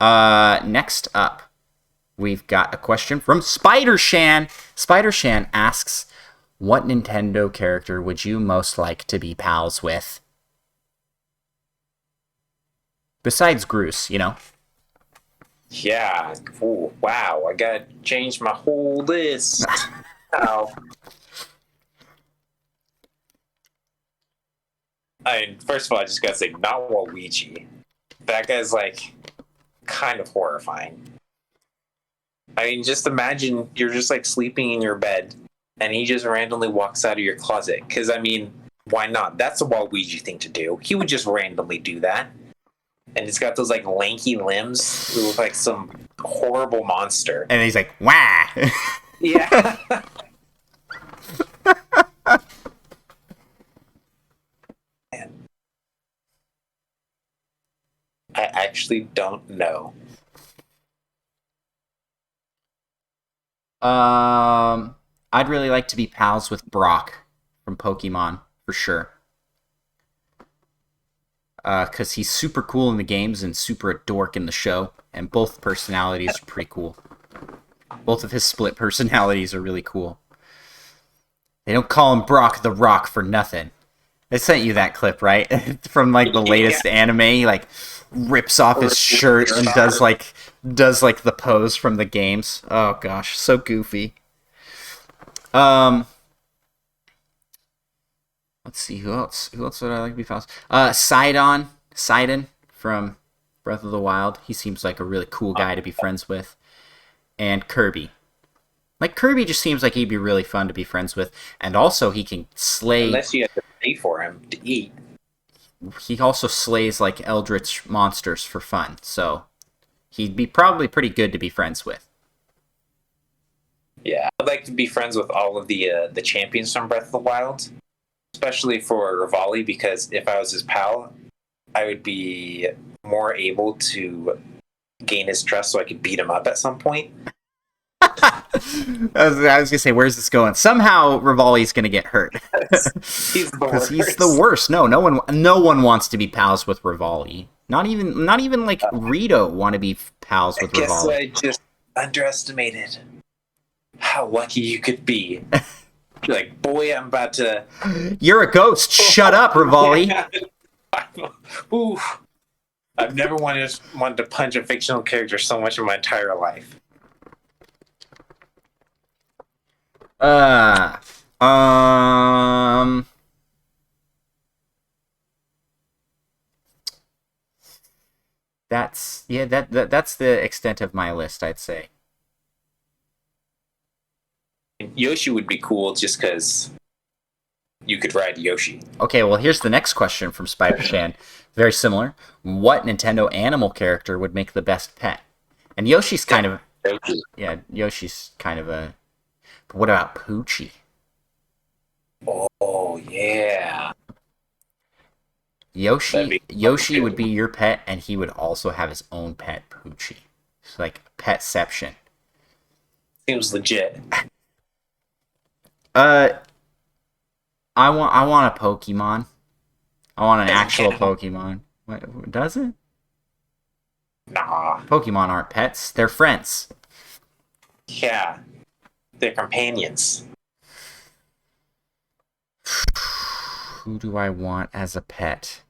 Next up, we've got a question from Spider-Shan. Spider-Shan asks, what Nintendo character would you most like to be pals with? Besides Groose, you know? Yeah. Ooh, wow, I gotta change my whole list. Ow. First of all, I just gotta say, not Waluigi. That guy's kind of horrifying. Just imagine you're just sleeping in your bed and he just randomly walks out of your closet. Because, why not? That's a Waluigi thing to do. He would just randomly do that. And he's got those lanky limbs who look like some horrible monster. And he's like, wah! Yeah. Man. I actually don't know. I'd really like to be pals with Brock from Pokemon, for sure. Because he's super cool in the games and super a dork in the show, and both personalities are pretty cool. Both of his split personalities are really cool. They don't call him Brock the Rock for nothing. I sent you that clip, right? From like the latest anime. He like rips off his shirt and does like the pose from the games. Oh gosh, so goofy. Um, let's see who else. Who else would I like to be found? Sidon from Breath of the Wild. He seems like a really cool guy to be friends with. And Kirby. Like, Kirby just seems like he'd be really fun to be friends with. And also, he can slay... Unless you have to pay for him to eat. He also slays, like, eldritch monsters for fun. So, he'd be probably pretty good to be friends with. Yeah, I'd like to be friends with all of the champions from Breath of the Wild. Especially for Revali, because if I was his pal, I would be more able to gain his trust so I could beat him up at some point. I was gonna say, where's this going? Somehow Revali's gonna get hurt. He's the worst. He's the worst. No one wants to be pals with Revali. Not even like Rito want to be pals with Revali. I guess I just underestimated how lucky you could be. Like, boy, I'm about to... You're a ghost. Shut up, Revali. Ooh. I've never wanted to punch a fictional character so much in my entire life. That's the extent of my list, I'd say. Yoshi would be cool just because you could ride Yoshi. Okay, well, here's the next question from Spider-Shan. Very similar. What Nintendo animal character would make the best pet? And Yoshi's kind of... Yoshi. Yeah, Yoshi's kind of a... But what about Poochie? Oh, yeah. Yoshi would be your pet, and he would also have his own pet, Poochie. It's like petception. Seems legit. I want a Pokemon. I want an actual Pokemon. What, does it? Nah. Pokemon aren't pets. They're friends. Yeah. They're companions. Who do I want as a pet?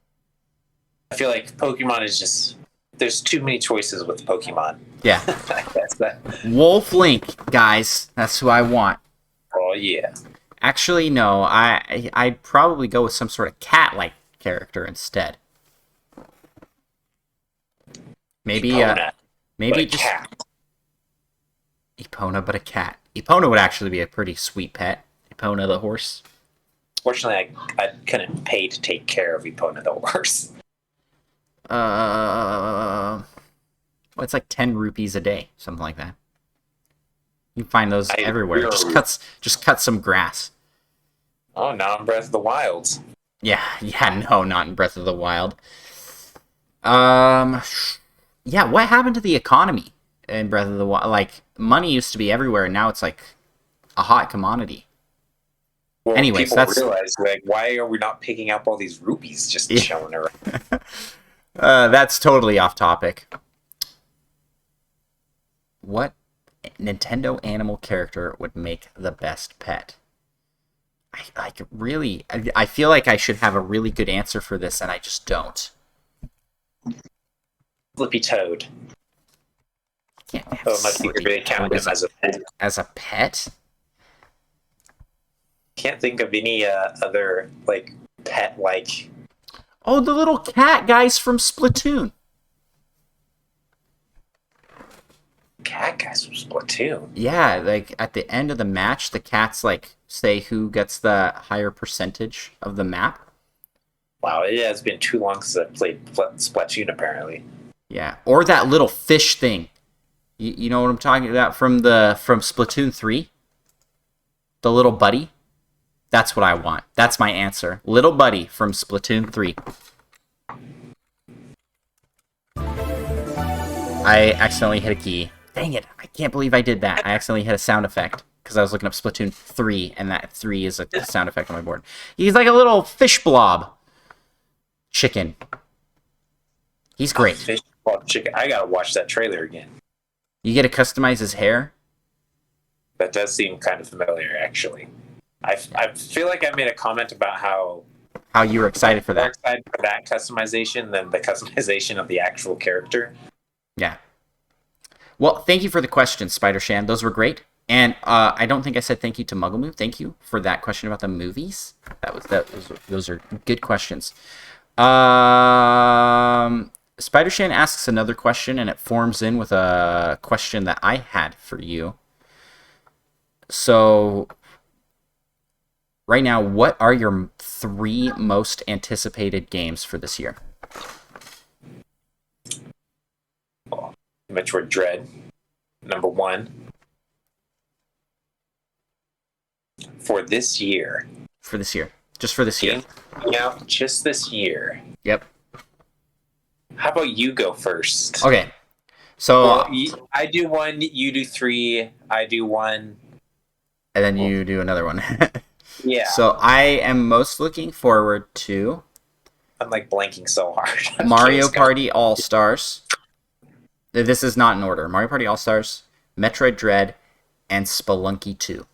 I feel like Pokemon is just... There's too many choices with Pokemon. Yeah. That's that. Wolf Link, guys. That's who I want. Oh, yeah. Actually, no. I'd probably go with some sort of cat-like character instead. Maybe Epona, maybe but just cat. Epona, but a cat. Epona would actually be a pretty sweet pet. Epona the horse. Fortunately, I couldn't pay to take care of Epona the horse. Well, it's like 10 rupees a day, something like that. You can find those everywhere. Just cut some grass. Oh, not in Breath of the Wild. Yeah, no, not in Breath of the Wild. Yeah, what happened to the economy in Breath of the Wild? Like, money used to be everywhere, and now it's like a hot commodity. Well, anyways, people realize, like, why are we not picking up all these rupees just chilling around? That's totally off topic. What Nintendo animal character would make the best pet? I feel like I should have a really good answer for this, and I just don't. Flippy Toad. Can't have unless you could really count him as a pet. As a pet? Can't think of any other like pet like. Oh, the little cat guys from Splatoon. Cat guys from Splatoon. Yeah, like at the end of the match, the cats like say who gets the higher percentage of the map. Wow, it has been too long since I played Splatoon. Apparently. Yeah, or that little fish thing. You know what I'm talking about from Splatoon 3? The little buddy? That's what I want. That's my answer. Little buddy from Splatoon 3. I accidentally hit a key. Dang it, I can't believe I did that. I accidentally hit a sound effect because I was looking up Splatoon 3, and that 3 is a sound effect on my board. He's like a little fish blob. Chicken. He's great. Fish blob chicken. I gotta watch that trailer again. You get to customize his hair? That does seem kind of familiar, actually. I feel like I made a comment about how how you were excited for More that. excited for that customization than the customization of the actual character. Yeah. Well, thank you for the questions, Spider Shan. Those were great. And I don't think I said thank you to Mugglemove. Thank you for that question about the movies. Those are good questions. Spider Shan asks another question, and it forms in with a question that I had for you. So, right now, what are your 3 most anticipated games for this year? Metroid Dread, number 1. For this year. For this year. Just for this year. Yeah, just this year. Yep. How about you go first? Okay. So well, I do 1, you do 3, I do 1. And then you do another one. Yeah. So I am most looking forward to... I'm like blanking so hard. Mario Party All-Stars. This is not in order. Mario Party All-Stars, Metroid Dread, and Spelunky 2.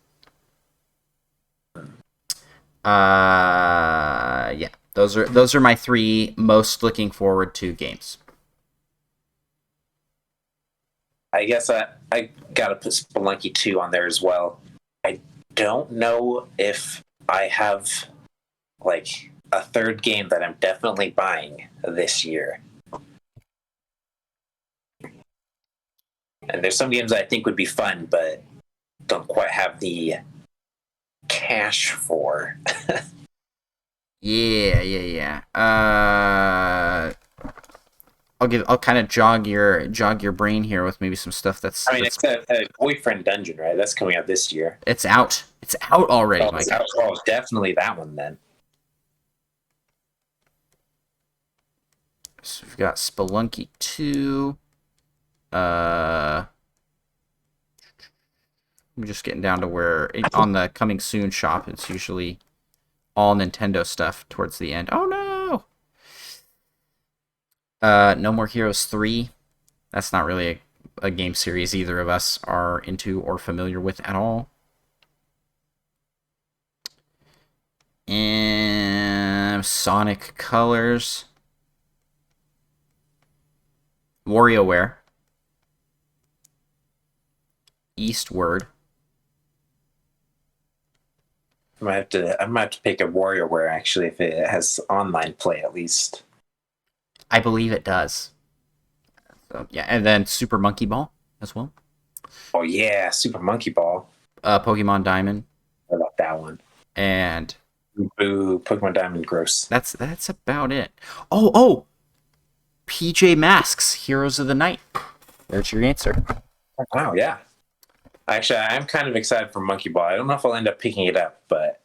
Yeah. Those are my 3 most looking forward to games. I guess I gotta put Spelunky 2 on there as well. I don't know if I have like a third game that I'm definitely buying this year. And there's some games I think would be fun, but don't quite have the cash for. Yeah. I'll kind of jog your brain here with maybe some stuff that's. I mean, it's a Boyfriend Dungeon, right? That's coming out this year. It's out. It's out already, Mike. Oh, definitely that one then. So we've got Spelunky 2. I'm just getting down to where on the coming soon shop, it's usually all Nintendo stuff towards the end. Oh no! No More Heroes 3. That's not really a game series either of us are into or familiar with at all. And Sonic Colors. WarioWare. Eastward. I might have to pick a WarioWare actually if it has online play at least. I believe it does. So, yeah, and then Super Monkey Ball as well. Oh yeah, Super Monkey Ball. Pokemon Diamond. I love that one. And boo, Pokemon Diamond gross. That's about it. Oh, PJ Masks, Heroes of the Night. There's your answer. Oh, wow, yeah. Actually, I'm kind of excited for Monkey Ball. I don't know if I'll end up picking it up, but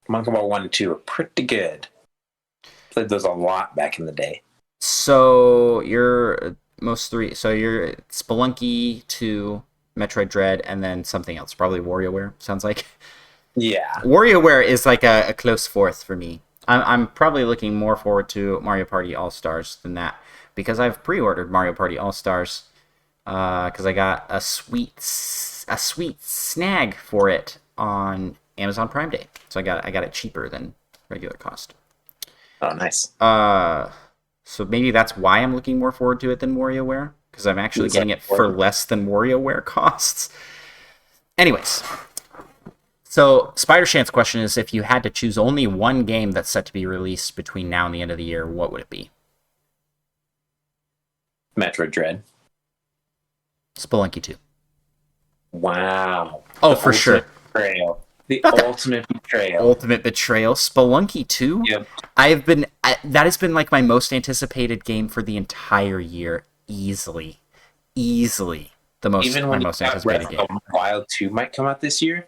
Monkey Ball 1 and 2 are pretty good. Played those a lot back in the day. So you're you're Spelunky 2, Metroid Dread, and then something else. Probably WarioWare, sounds like. Yeah. WarioWare is like a close fourth for me. I'm probably looking more forward to Mario Party All-Stars than that, because I've pre-ordered Mario Party All-Stars because I got a sweet snag for it on Amazon Prime Day. So I got it cheaper than regular cost. Oh, nice. So maybe that's why I'm looking more forward to it than WarioWare, because I'm actually getting it for less than WarioWare costs. Anyways, so Spider Shan's question is, if you had to choose only one game that's set to be released between now and the end of the year, what would it be? Metroid Dread. Spelunky 2. Wow. Oh, for sure. Betrayal. The ultimate betrayal. Ultimate betrayal. Spelunky 2? Yep. That has been like my most anticipated game for the entire year. Easily. The most, even when my most anticipated game. Wild 2 might come out this year?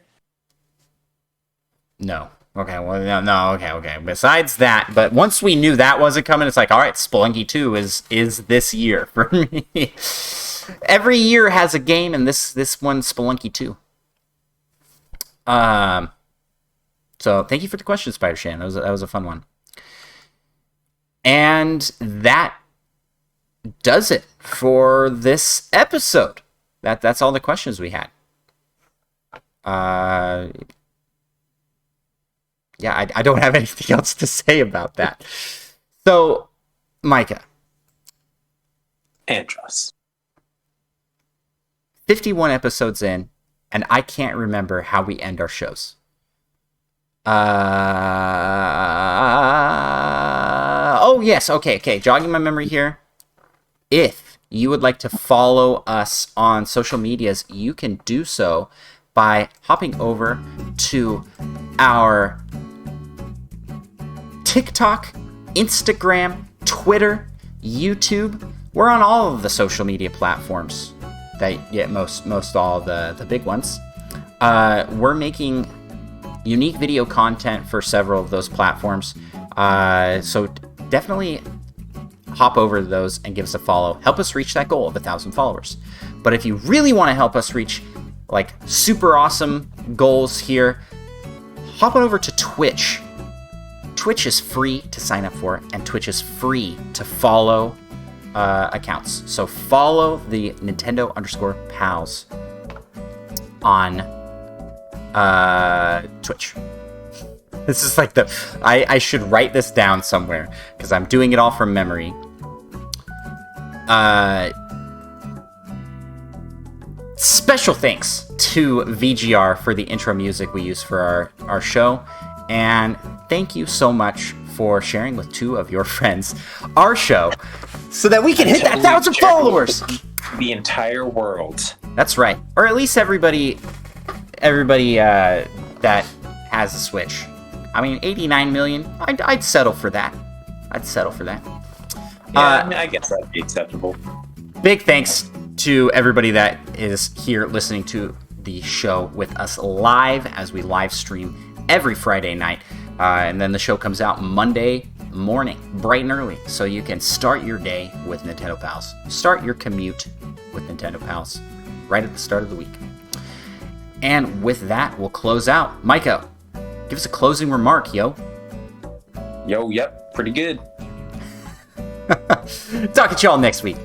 No. Okay, well, no, okay. Besides that, but once we knew that wasn't coming, it's like, all right, Spelunky 2 is this year for me. Every year has a game, and this one's Spelunky 2. So thank you for the question, Spider Shan. That was a fun one. And that does it for this episode. That's all the questions we had. yeah, I don't have anything else to say about that. So, Micah. Andross. 51 episodes in, and I can't remember how we end our shows. Oh, yes. Okay. Jogging my memory here. If you would like to follow us on social medias, you can do so by hopping over to our TikTok, Instagram, Twitter, YouTube. We're on all of the social media platforms that get most all the big ones. We're making unique video content for several of those platforms. So definitely hop over to those and give us a follow. Help us reach that goal of 1,000 followers. But if you really want to help us reach like super awesome goals here, hop on over to Twitch. Twitch is free to sign up for, and Twitch is free to follow accounts. So follow the Nintendo_pals on Twitch. This is like I should write this down somewhere because I'm doing it all from memory. Special thanks to VGR for the intro music we use for our show. And thank you so much for sharing with 2 of your friends our show so that we can hit that 1,000 followers. The entire world. That's right. Or at least everybody that has a Switch. I mean, 89 million, I'd settle for that. Yeah, I guess that'd be acceptable. Big thanks to everybody that is here listening to the show with us live as we live stream every Friday night. And then the show comes out Monday morning, bright and early, so you can start your day with Nintendo Pals. Start your commute with Nintendo Pals right at the start of the week. And with that, we'll close out. Micah, give us a closing remark, yo. Yep, pretty good. Talk to y'all next week.